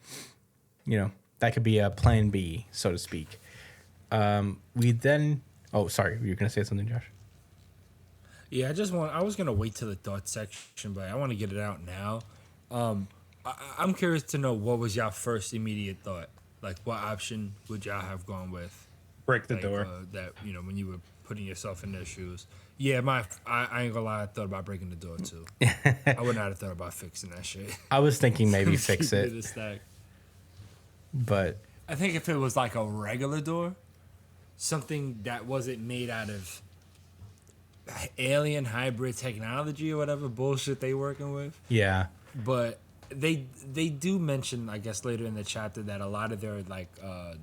that could be a plan B, so to speak. Oh, sorry, you were gonna say something, Josh? Yeah, I was gonna wait till the thought section, but I want to get it out now. I'm curious to know, what was y'all first immediate thought? Like, what option would y'all have gone with? Break the door. That, when you were putting yourself in their shoes. Yeah, I ain't gonna lie, I thought about breaking the door too. I would not have thought about fixing that shit. I was thinking maybe fix it. But I think if it was like a regular door, something that wasn't made out of alien hybrid technology or whatever bullshit they working with. Yeah. But they do mention, I guess, later in the chapter that a lot of their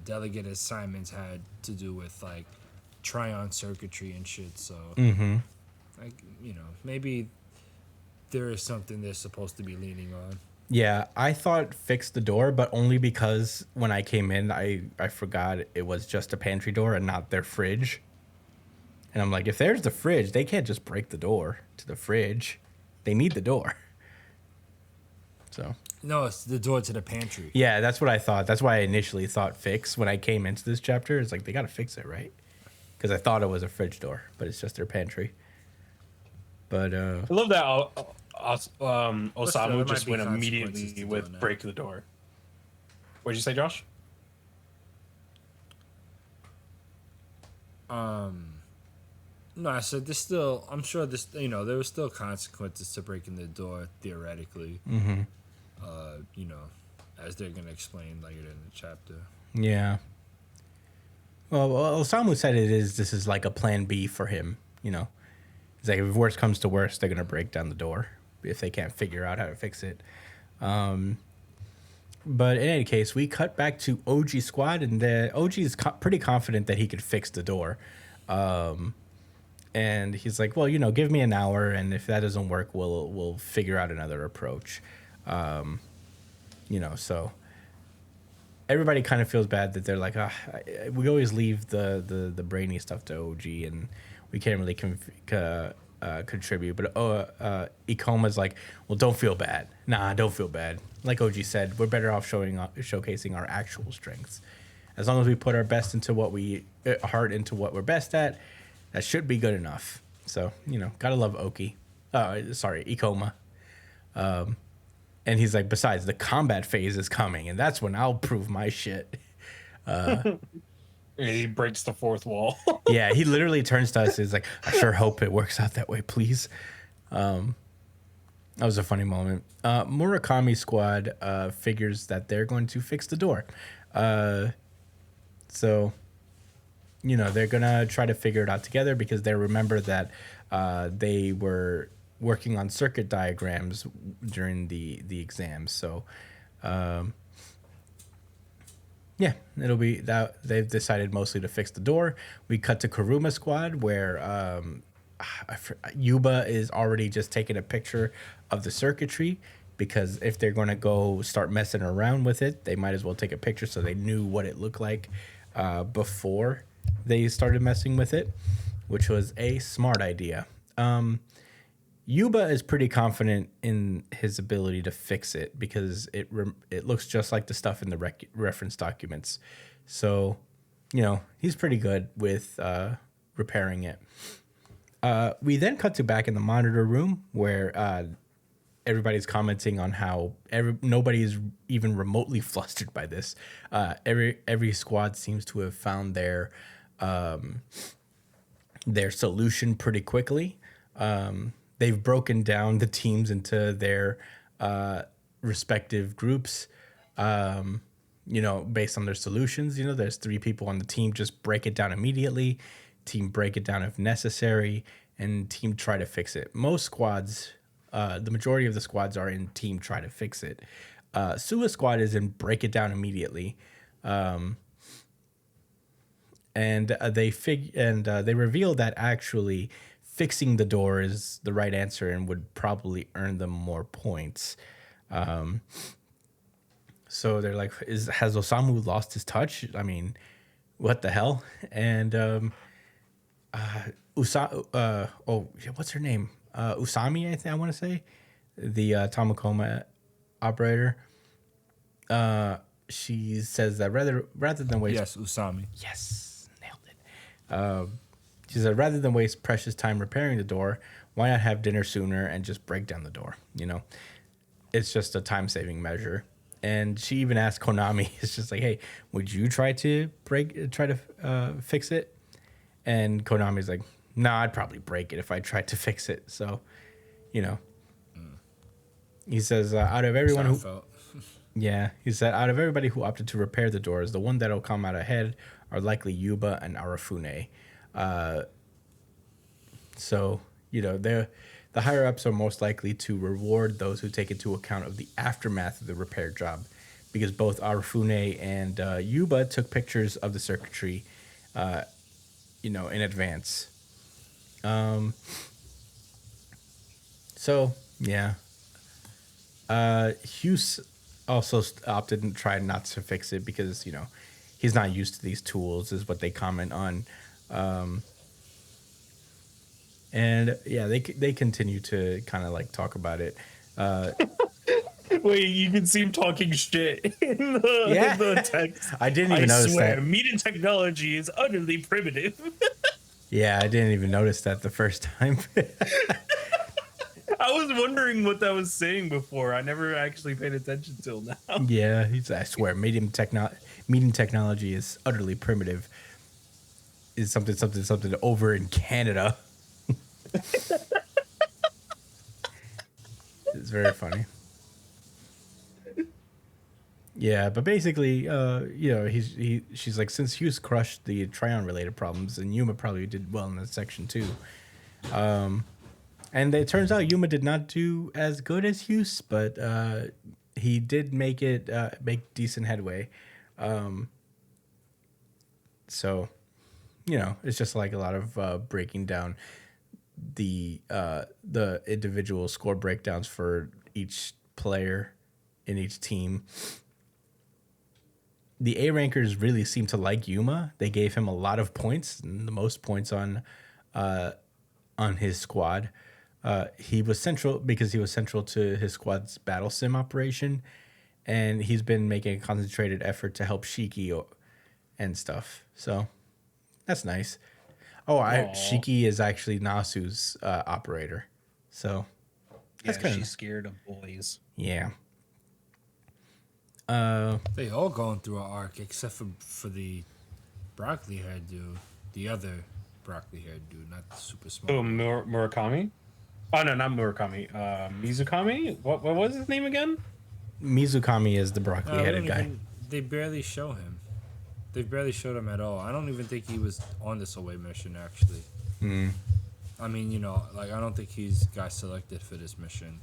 delegate assignments had to do with like Trion circuitry and shit. So maybe there is something they're supposed to be leaning on. Yeah, I thought fix the door, but only because when I came in, I forgot it was just a pantry door and not their fridge. And I'm like, if there's the fridge, they can't just break the door to the fridge. They need the door. So No, it's the door to the pantry. yeah, that's what I thought. That's why I initially thought fix when I came into this chapter. It's like they got to fix it, right? Because I thought it was a fridge door, but it's just their pantry. But I love that Osamu there just might be went consequences immediately to with doing that. break the door. What'd you say, Josh? No, I said there's still. I'm sure this. There were still consequences to breaking the door theoretically. Mm-hmm. As they're gonna explain later in the chapter. yeah. Well, Osamu said this is like a plan B for him. It's like if worst comes to worst, they're gonna break down the door if they can't figure out how to fix it. But in any case, we cut back to OG squad, and the OG is pretty confident that he could fix the door. And he's like, well, give me an hour, and if that doesn't work, we'll figure out another approach. So everybody kind of feels bad that they're like, we always leave the brainy stuff to OG, and we can't really contribute. But Ikoma's like, well, don't feel bad. Nah, don't feel bad. Like OG said, we're better off showcasing our actual strengths. As long as we put our best into heart into what we're best at, that should be good enough. So, gotta love Ikoma. And he's like, besides, the combat phase is coming, and that's when I'll prove my shit. He breaks the fourth wall. Yeah, he literally turns to us. He's like, I sure hope it works out that way, please. That was a funny moment. Murakami squad figures that they're going to fix the door. So, they're going to try to figure it out together because they remember that they were working on circuit diagrams during the exams. So, yeah, it'll be that they've decided mostly to fix the door. We cut to Kuruma squad where Yuba is already just taking a picture of the circuitry because if they're going to go start messing around with it, they might as well take a picture so they knew what it looked like before they started messing with it, which was a smart idea. Yuba is pretty confident in his ability to fix it because it looks just like the stuff in the reference documents. So, he's pretty good with repairing it. We then cut to back in the monitor room where everybody's commenting on how nobody is even remotely flustered by this. Every squad seems to have found their solution pretty quickly. They've broken down the teams into their respective groups, based on their solutions. There's 3 people on the team, just break it down immediately. Team break it down if necessary, and team try to fix it. Most squads, the majority of the squads are in team try to fix it. Suwa squad is in break it down immediately. And they reveal that actually fixing the door is the right answer and would probably earn them more points. So they're like, has Osamu lost his touch? I mean, what the hell? And what's her name? Usami, I want to say, the Tamakoma operator. She says that rather than waste. Yes, Usami. Yes, nailed it. She said, rather than waste precious time repairing the door, why not have dinner sooner and just break down the door? It's just a time-saving measure. And she even asked Konami, it's just like, hey, would you try to fix it? And Konami's like, nah, I'd probably break it if I tried to fix it. So, he says, out of everyone he said, out of everybody who opted to repair the doors, the one that'll come out ahead are likely Yuba and Arafune. So, the higher ups are most likely to reward those who take into account of the aftermath of the repair job, because both Arafune and Yuba took pictures of the circuitry, in advance. So yeah, Hughes also opted and tried not to fix it because he's not used to these tools, is what they comment on. And yeah, they continue to kind of like talk about it. Wait, you can see him talking shit in the text. I didn't even notice that. Meeting technology is utterly primitive. Yeah, I didn't even notice that the first time. I was wondering what that was saying before. I never actually paid attention till now. Yeah, I swear, meeting technology is utterly primitive. Is something over in Canada. It's very funny. Yeah, but basically, she's like, since Hughes crushed the Tryon related problems, and Yuma probably did well in that section too. And it turns out Yuma did not do as good as Hughes, but he did make decent headway. So, it's just like a lot of breaking down the individual score breakdowns for each player in each team. The A rankers really seem to like Yuma. They gave him a lot of points, and the most points on his squad. He was central because he was central to his squad's battle sim operation, and he's been making a concentrated effort to help Shiki and stuff. So that's nice. Oh, Shiki is actually Nasu's operator. So that's kind of she's scared of boys. Yeah. They all going through an arc except for the broccoli haired dude, the other broccoli haired dude, not the super smart. Oh, Murakami? Oh no, not Murakami. Mizukami? What was his name again? Mizukami is the broccoli headed guy. They barely show him. They barely showed him at all. I don't even think he was on this away mission actually. I mean, I don't think he's got selected for this mission.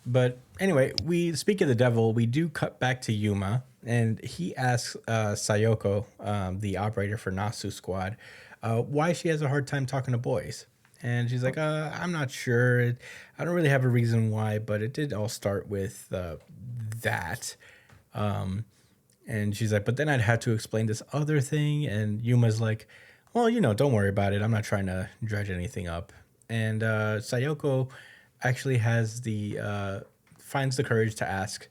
But anyway, we speak of the devil. We do cut back to Yuma, and he asks Sayoko, the operator for Nasu Squad, why she has a hard time talking to boys. And she's like, I'm not sure. I don't really have a reason why, but it did all start with that. And she's like, but then I'd have to explain this other thing. And Yuma's like, well, don't worry about it. I'm not trying to dredge anything up. And Sayoko actually has finds the courage to ask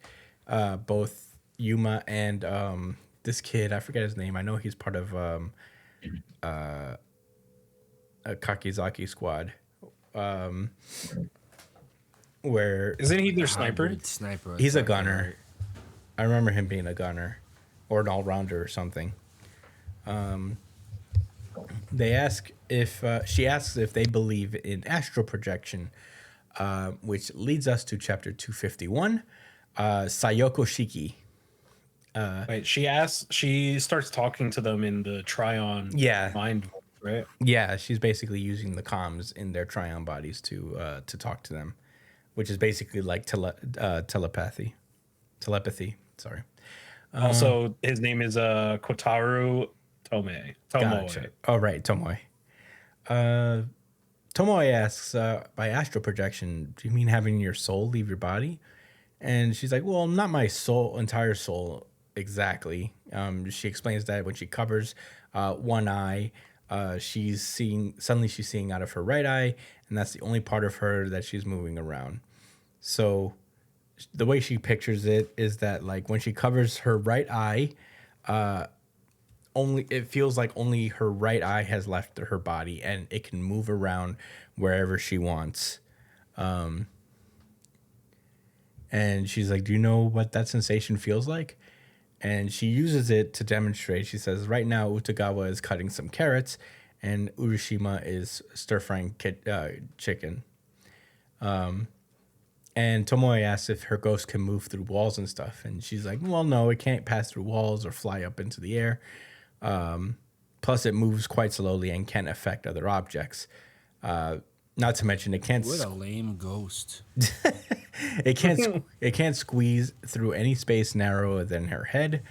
both Yuma and this kid, I forget his name. I know he's part of a Kakizaki squad. Where isn't he their sniper? Sniper. He's a gunner. I remember him being a gunner or an all-rounder or something. She asks if they believe in astral projection, which leads us to chapter 251, Sayoko Shiki. Wait, she starts talking to them in the Tryon mind, right? Yeah, she's basically using the comms in their Tryon bodies to talk to them, which is basically like telepathy. Sorry. Also, his name is Kotaru Tomoe. Gotcha. Oh, right, Tomoe. Tomoe asks, by astral projection, do you mean having your soul leave your body? And she's like, well, not my entire soul exactly. She explains that when she covers one eye, she's seeing out of her right eye, and that's the only part of her that she's moving around. So the way she pictures it is that, like, when she covers her right eye, it feels like only her right eye has left her body, and it can move around wherever she wants. And she's like, do you know what that sensation feels like? And she uses it to demonstrate. She says, right now, Utagawa is cutting some carrots, and Urashima is stir-frying chicken. And Tomoe asks if her ghost can move through walls and stuff. And she's like, well, no, it can't pass through walls or fly up into the air. Plus, it moves quite slowly and can't affect other objects. Not to mention, it can't... What a lame ghost. It can't squeeze through any space narrower than her head.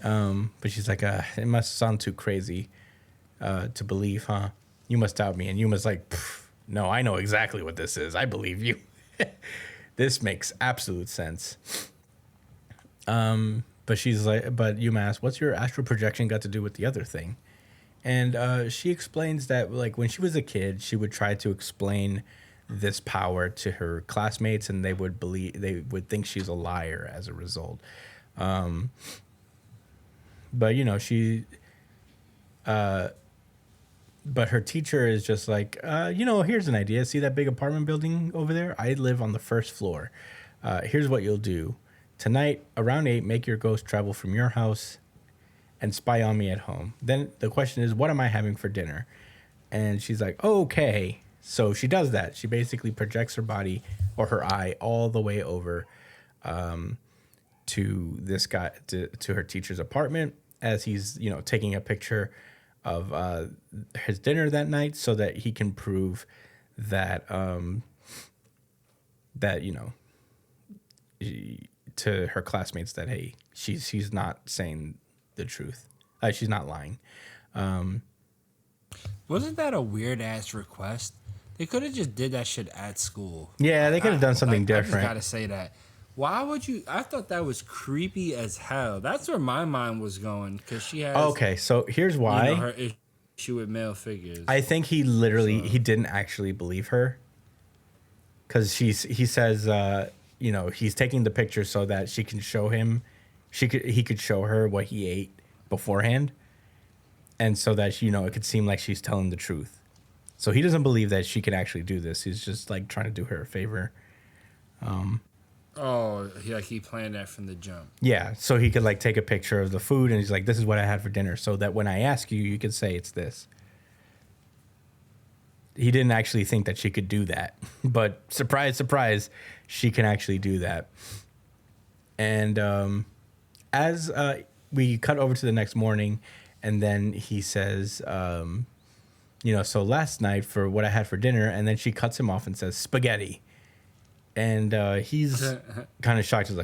But she's like, it must sound too crazy to believe, huh? You must doubt me. And Yuma's like, no, I know exactly what this is. I believe you. This makes absolute sense. But Yuma asks, what's your astral projection got to do with the other thing? And she explains that, like, when she was a kid, she would try to explain this power to her classmates, and they would think she's a liar as a result. But but her teacher is just like, here's an idea. See that big apartment building over there? I live on the first floor. Here's what you'll do. Tonight, around 8, make your ghost travel from your house and spy on me at home. Then the question is, what am I having for dinner? And she's like, okay. So she does that. She basically projects her body or her eye all the way over to this guy, to her teacher's apartment as he's, taking a picture of his dinner that night so that he can prove that, to her classmates that, hey, she's not saying the truth. She's not lying. Wasn't that a weird ass request? They could have just did that shit at school. Yeah, they could have done something different. I just gotta say that. Why would you? I thought that was creepy as hell. That's where my mind was going because she has. Okay, so here's why. Her issue with male figures. I think he didn't actually believe her. Because he says, he's taking the picture so that she can show him, he could show her what he ate beforehand, and so that it could seem like she's telling the truth. So he doesn't believe that she could actually do this. He's just like trying to do her a favor. He planned that from the jump. Yeah, so he could like take a picture of the food, and he's like, "This is what I had for dinner," so that when I ask you, you can say it's this. He didn't actually think that she could do that, but surprise, surprise, she can actually do that. And as we cut over to the next morning, and then he says, so last night for what I had for dinner, and then she cuts him off and says spaghetti. And he's kind of shocked. He's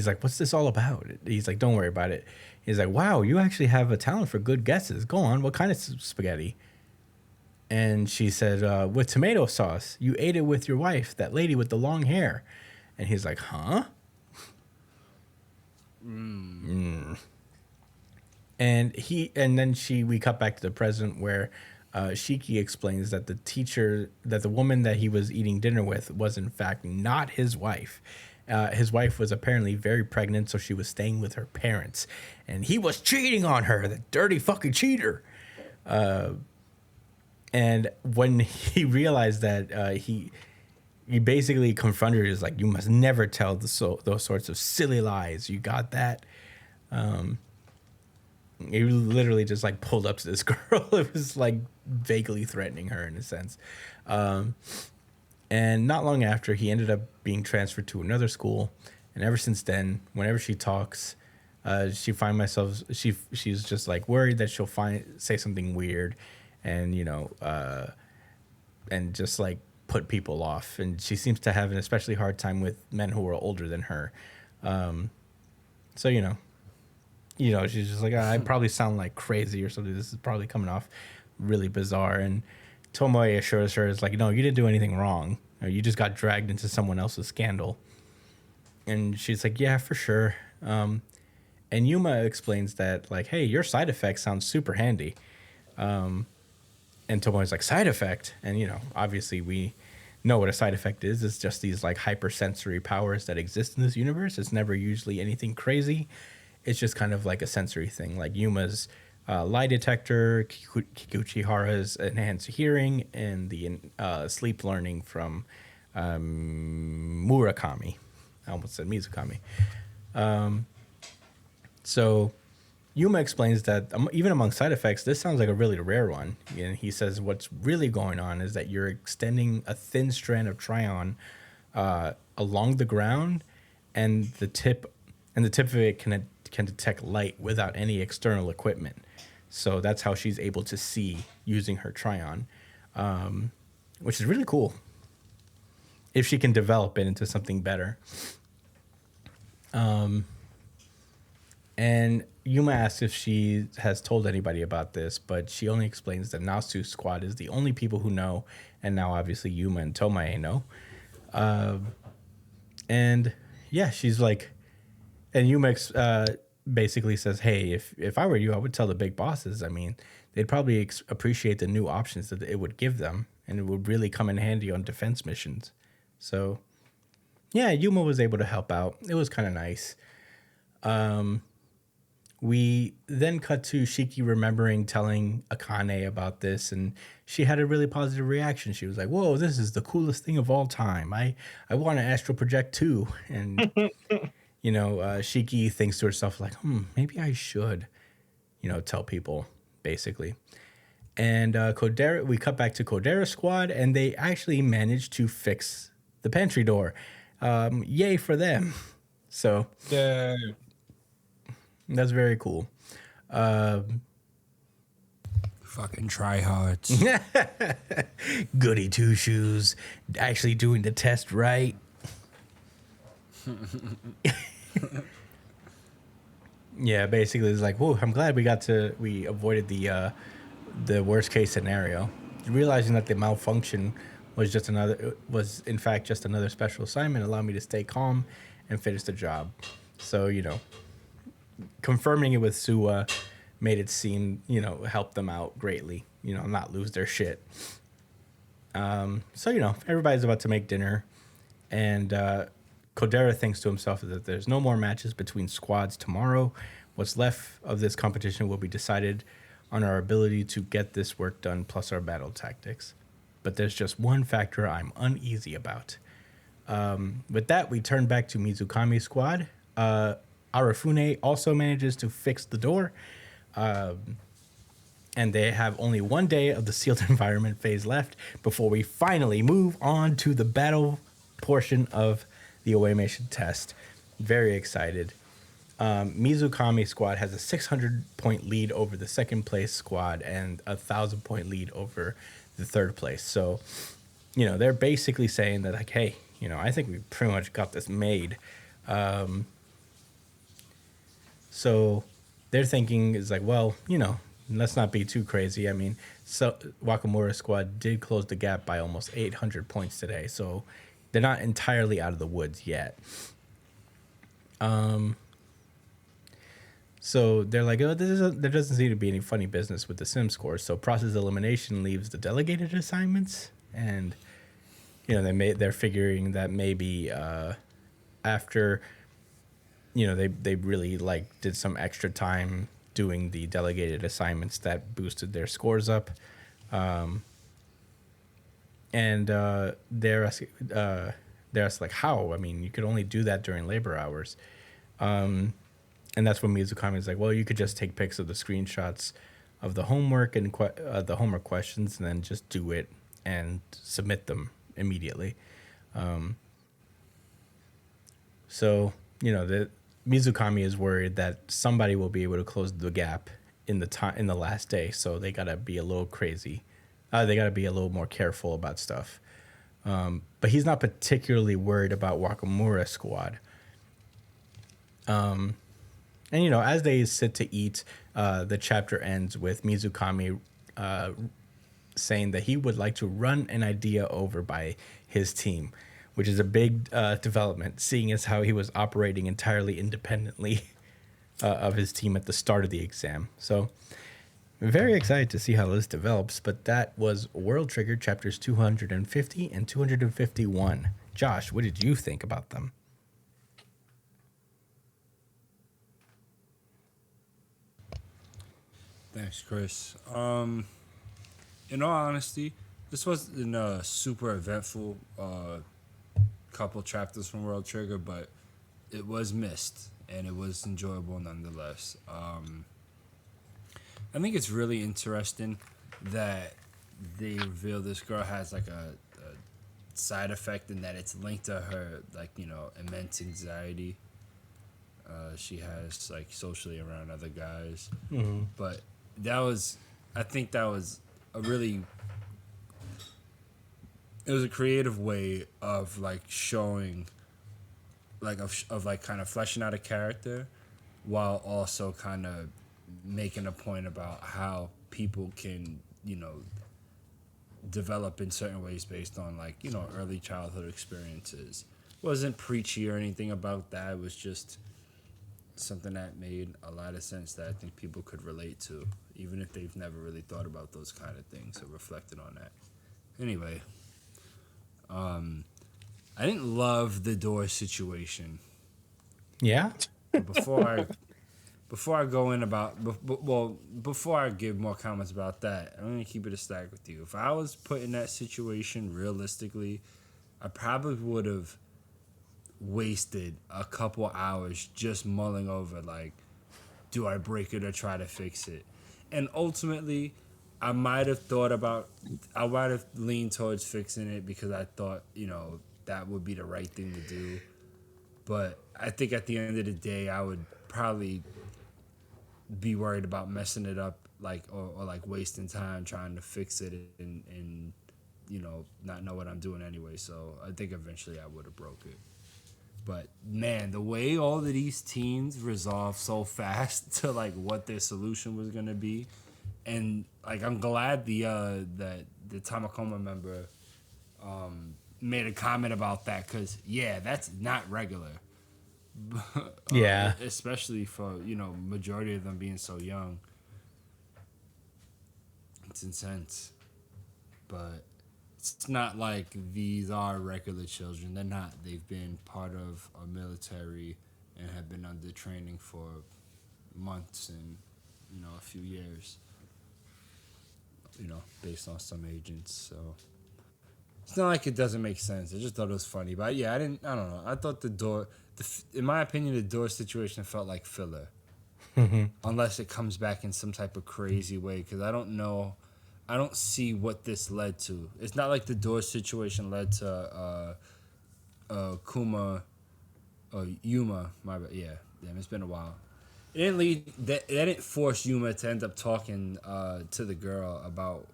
like, what's this all about? He's like, don't worry about it. He's like, wow, you actually have a talent for good guesses. Go on, what kind of spaghetti? And she said, with tomato sauce. You ate it with your wife, that lady with the long hair. And he's like, huh? And then we cut back to the present where Shiki explains that the woman that he was eating dinner with was in fact not his wife. His wife was apparently very pregnant, so she was staying with her parents. And he was cheating on her, the dirty fucking cheater. And when he realized that, he basically confronted her. He's like, you must never tell those sorts of silly lies. You got that? He literally just like pulled up to this girl. It was like vaguely threatening her in a sense. And not long after, he ended up being transferred to another school. And ever since then, whenever she talks, she's just like worried that she'll say something weird, and and just like put people off. And she seems to have an especially hard time with men who are older than her. So she's just like, I probably sound like crazy or something. This is probably coming off really bizarre. And Tomoe assures her, is like, no, you didn't do anything wrong. You just got dragged into someone else's scandal. And she's like, yeah, for sure. And Yuma explains that, like, hey, your side effect sounds super handy. And Tomoe's like, side effect? And, obviously we know what a side effect is. It's just these, like, hypersensory powers that exist in this universe. It's never usually anything crazy. It's just kind of like a sensory thing, like Yuma's lie detector, Kikuchihara's enhanced hearing, and the sleep learning from Murakami. I almost said Mizukami. So Yuma explains that even among side effects, this sounds like a really rare one. And he says what's really going on is that you're extending a thin strand of Tryon along the ground, and the tip of it can detect light without any external equipment. So that's how she's able to see using her Tryon, which is really cool if she can develop it into something better. And Yuma asks if she has told anybody about this, but she only explains that Nasu's squad is the only people who know, and now obviously Yuma and Tomoe know. And yeah, she's like, and Yuma basically says, hey, if I were you, I would tell the big bosses. I mean, they'd probably appreciate the new options that it would give them, and it would really come in handy on defense missions. So, yeah, Yuma was able to help out. It was kind of nice. We then cut to Shiki remembering telling Akane about this, and she had a really positive reaction. She was like, "Whoa, this is the coolest thing of all time. I want to astral project too." And Shiki thinks to herself like, maybe I should, tell people, basically. And Kodera, we cut back to Kodera Squad, and they actually managed to fix the pantry door. Yay for them. So Yeah. that's very cool. Fucking tryhards. Goody two shoes, actually doing the test right. Yeah, basically it's like, whoa, I'm glad we avoided the worst case scenario. Realizing that the malfunction was in fact just another special assignment allowed me to stay calm and finish the job. So, confirming it with Suwa made it seem, help them out greatly, not lose their shit. So, everybody's about to make dinner, and Kodera thinks to himself that there's no more matches between squads tomorrow. What's left of this competition will be decided on our ability to get this work done plus our battle tactics. But there's just one factor I'm uneasy about. With that, we turn back to Mizukami's squad. Arafune also manages to fix the door. And they have only 1 day of the sealed environment phase left before we finally move on to the battle portion of the Oemation test. Very excited. Mizukami squad has a 600-point lead over the second place squad and a 1,000-point lead over the third place. So, they're basically saying that, like, hey, I think we pretty much got this made. So their thinking is like, well, let's not be too crazy. I mean, so Wakamura's squad did close the gap by almost 800 points today, so they're not entirely out of the woods yet. So they're like, oh, there doesn't seem to be any funny business with the sim score. So process elimination leaves the delegated assignments, and they're figuring that maybe after they really did some extra time doing the delegated assignments that boosted their scores up, and they're asking like, how? I mean, you could only do that during labor hours. And that's when Mizukami is like, well, you could just take pics of the screenshots of the homework and the homework questions, and then just do it and submit them immediately. So the Mizukami is worried that somebody will be able to close the gap in the last day, so they gotta be a little crazy. They gotta be a little more careful about stuff. But he's not particularly worried about Wakamura's squad. And as they sit to eat, the chapter ends with Mizukami saying that he would like to run an idea over by his team, which is a big development, seeing as how he was operating entirely independently of his team at the start of the exam. So I'm very excited to see how this develops, but that was World Trigger chapters 250 and 251. Josh, what did you think about them? Thanks, Chris. In all honesty, this wasn't a super eventful couple chapters from World Trigger, but it was missed, and it was enjoyable nonetheless. I think it's really interesting that they reveal this girl has like a side effect, and that it's linked to her immense anxiety she has socially around other guys. Mm-hmm. But I think that was it was a creative way of showing of kind of fleshing out a character while also kind of making a point about how people can develop in certain ways based on early childhood experiences. It wasn't preachy or anything about that. It was just something that made a lot of sense that I think people could relate to, even if they've never really thought about those kind of things or reflected on that. Anyway, I didn't love the door situation. Yeah. But before I go in about, before I give more comments about that, I'm gonna keep it a stack with you. If I was put in that situation realistically, I probably would have wasted a couple hours just mulling over, like, do I break it or try to fix it? And ultimately, I might have leaned towards fixing it because I thought, that would be the right thing to do. But I think at the end of the day, I would probably be worried about messing it up, like, or like wasting time trying to fix it and not know what I'm doing anyway. So I think eventually I would have broke it. But man, the way all of these teens resolved so fast to like what their solution was gonna be, and like I'm glad the Tamakoma member made a comment about that, because that's not regular. Yeah, especially for majority of them being so young. It's intense, but it's not like these are regular children. They're not. They've been part of a military and have been under training for months and a few years. Based on some agents. So it's not like it doesn't make sense. I just thought it was funny. But yeah, I don't know. I thought in my opinion, the door situation felt like filler. Unless it comes back in some type of crazy way, because I don't know. I don't see what this led to. It's not like the door situation led to Kuma or Yuma. It's been a while. It didn't lead. That didn't force Yuma to end up talking to the girl about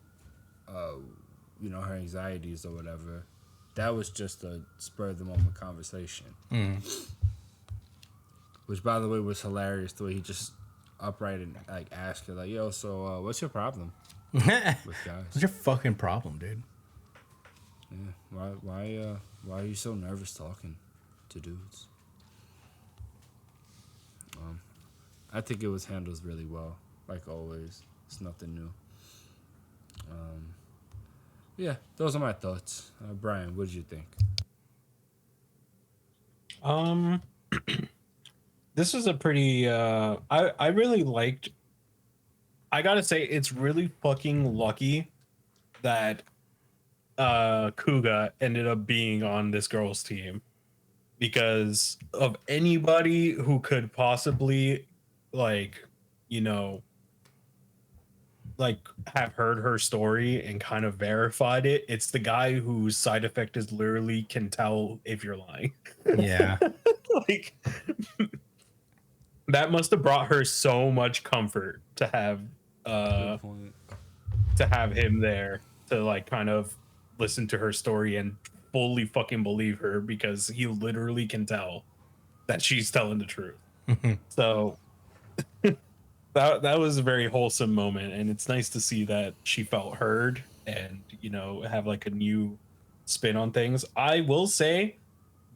her anxieties or whatever. That was just a spur of the moment conversation. Which, by the way, was hilarious. The way he just upright and like asked her, like, "Yo, so what's your problem with guys? What's your fucking problem, dude?" Yeah. Why are you so nervous talking to dudes? I think it was handled really well, like always. It's nothing new. Yeah, those are my thoughts. Brian, what did you think? This was a pretty I really liked. I gotta say, it's really fucking lucky that Kuga ended up being on this girl's team, because of anybody who could possibly like have heard her story and kind of verified it, it's the guy whose side effect is literally can tell if you're lying. Yeah. Like, that must have brought her so much comfort to have him there to like kind of listen to her story and fully fucking believe her, because he literally can tell that she's telling the truth. So that was a very wholesome moment, and it's nice to see that she felt heard and have like a new spin on things. I will say,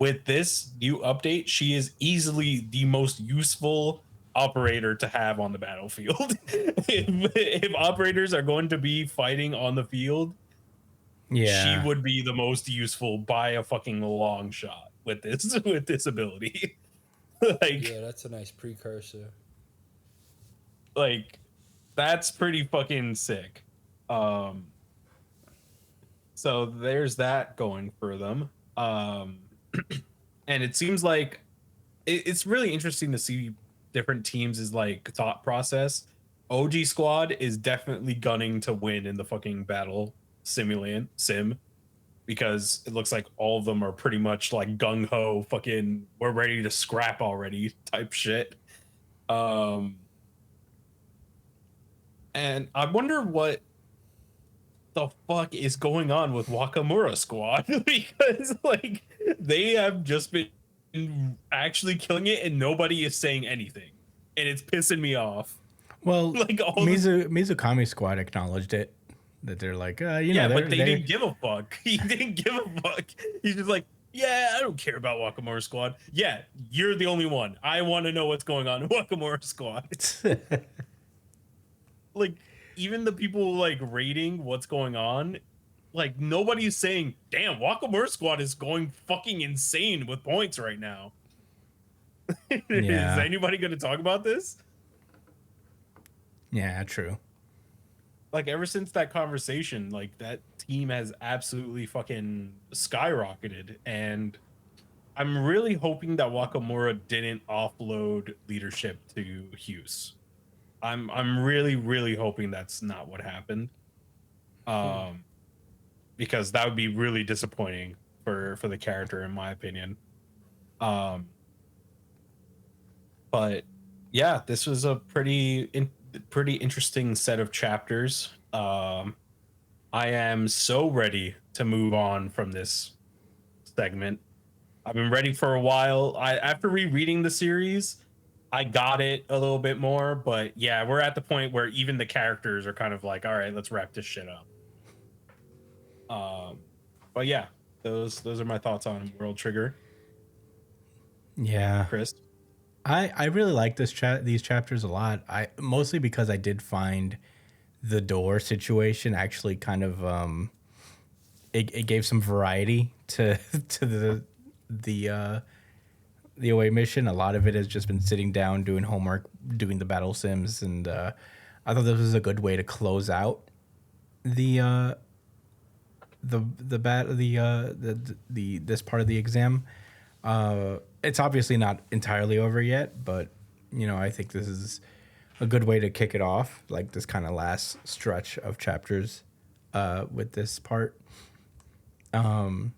with this new update, she is easily the most useful operator to have on the battlefield. if operators are going to be fighting on the field, she would be the most useful by a fucking long shot with this ability. Like, yeah, that's a nice precursor. Like, that's pretty fucking sick. So there's that going for them. And it seems like it's really interesting to see different teams' like thought process. OG Squad is definitely gunning to win in the fucking battle sim, because it looks like all of them are pretty much like gung-ho fucking we're ready to scrap already type shit. And I wonder what the fuck is going on with Wakamura Squad, because like they have just been actually killing it and nobody is saying anything, and it's pissing me off. Well, like Mizukami Squad acknowledged it, that they're like, but they didn't give a fuck. He didn't give a fuck. He's just like, Yeah, I don't care about Wakamura Squad. Yeah, you're the only one. I want to know what's going on in Wakamura Squad. Like, even the people like rating what's going on, like nobody's saying, "Damn, Wakamura Squad is going fucking insane with points right now." Is Yeah. anybody going to talk about this? Yeah, true. Like, ever since that conversation, like that team has absolutely fucking skyrocketed, and I'm really hoping that Wakamura didn't offload leadership to Hughes. I'm really really hoping that's not what happened. Because that would be really disappointing for the character, in my opinion. But yeah, this was a pretty interesting set of chapters. I am so ready to move on from this segment. I've been ready for a while. After rereading the series, I got it a little bit more, but yeah, we're at the point where even the characters are kind of like, all right, let's wrap this shit up. But yeah, those are my thoughts on World Trigger. Yeah. Chris? I really like these chapters a lot. I mostly because I did find the door situation actually kind of it gave some variety to to the away mission. A lot of it has just been sitting down, doing homework, doing the battle sims, and I thought this was a good way to close out the this part of the exam. It's obviously not entirely over yet, but you know, I think this is a good way to kick it off, like this kind of last stretch of chapters with this part. And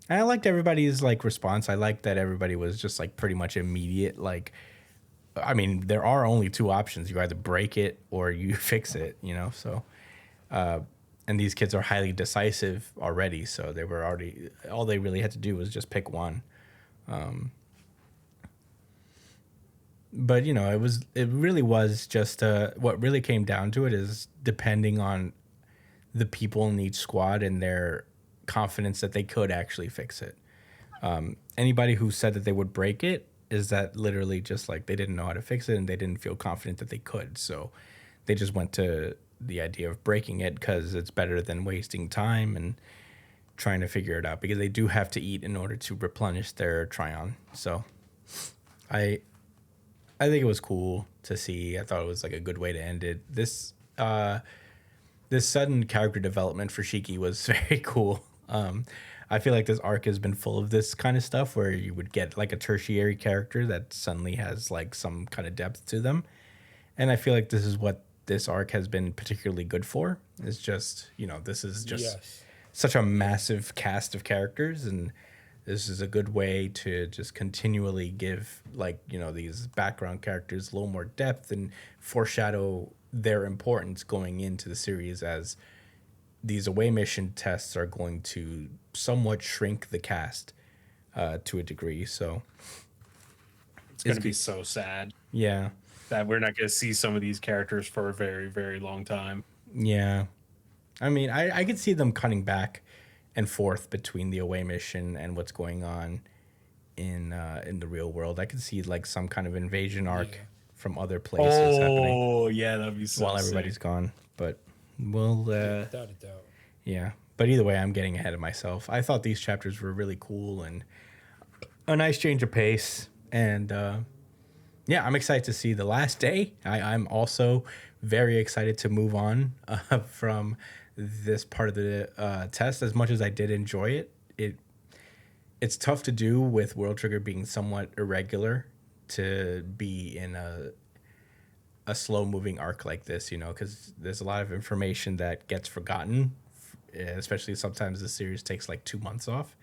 I liked everybody's like response. I liked that everybody was just like pretty much immediate. Like, I mean, there are only two options: you either break it or you fix it. You know, so. And these kids are highly decisive already, so they were already all they really had to do was just pick one. But you know, it really was just what really came down to it is depending on the people in each squad and their confidence that they could actually fix it. Anybody who said that they would break it is that literally just like they didn't know how to fix it and they didn't feel confident that they could, so they just went to the idea of breaking it because it's better than wasting time and trying to figure it out, because they do have to eat in order to replenish their Tryon. So I think it was cool to see. I thought it was like a good way to end it. This sudden character development for Shiki was very cool. I feel like this arc has been full of this kind of stuff where you would get like a tertiary character that suddenly has like some kind of depth to them. And I feel like this is what this arc has been particularly good for. It's just, you know, this is just such a massive cast of characters, and this is a good way to just continually give, like, you know, these background characters a little more depth and foreshadow their importance going into the series, as these away mission tests are going to somewhat shrink the cast to a degree. So it's going to be so sad. Yeah. That we're not going to see some of these characters for a very, very long time. Yeah. I mean, I could see them cutting back and forth between the away mission and what's going on in the real world. I could see like some kind of invasion arc from other places happening. Oh, yeah, that'd be so while everybody's gone. But we'll Without a doubt. yeah. But either way, I'm getting ahead of myself. I thought these chapters were really cool and a nice change of pace. And yeah, I'm excited to see the last day. I'm also very excited to move on from this part of the test. As much as I did enjoy it, it's tough to do with World Trigger being somewhat irregular, to be in a slow moving arc like this, you know, because there's a lot of information that gets forgotten, especially sometimes the series takes like 2 months off.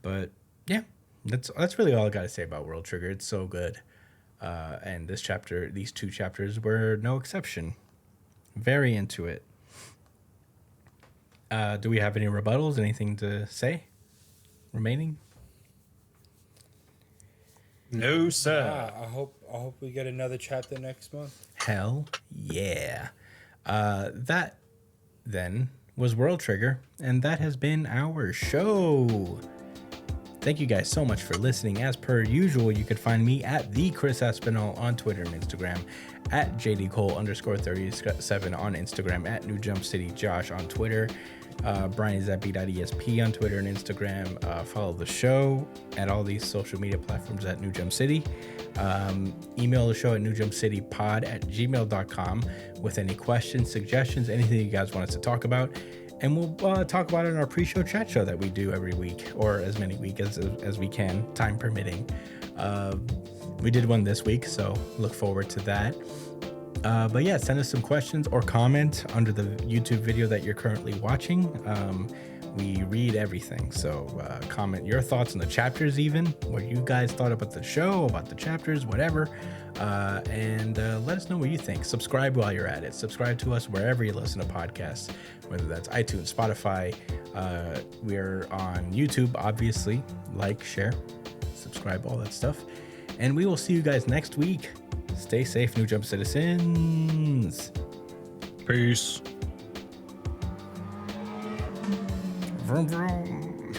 But yeah, that's really all I got to say about World Trigger. It's so good. And these two chapters were no exception. Very into it. Do we have any rebuttals? Anything to say remaining? No, sir. Yeah, I hope we get another chapter next month. Hell yeah. That then was World Trigger, and that has been our show. Thank you guys so much for listening. As per usual, you could find me at the Chris Espinal on Twitter and Instagram, at JDCole_37 on Instagram, at New Jump City Josh on Twitter. Brian is at b.esp on Twitter and Instagram. Follow the show at all these social media platforms at New Jump City. Email the show at newjumpcitypod@gmail.com with any questions, suggestions, anything you guys want us to talk about. And we'll talk about it in our pre-show chat show that we do every week, or as many weeks as we can, time permitting. We did one this week, so look forward to that. But yeah, send us some questions or comment under the YouTube video that you're currently watching. We read everything, so comment your thoughts on the chapters, even what you guys thought about the show, about the chapters, whatever. And let us know what you think. Subscribe while you're at it. Subscribe to us wherever you listen to podcasts, whether that's iTunes, Spotify. We're on YouTube, obviously. Like, share, subscribe, all that stuff. And we will see you guys next week. Stay safe, New Jump citizens. Peace. Vroom, vroom.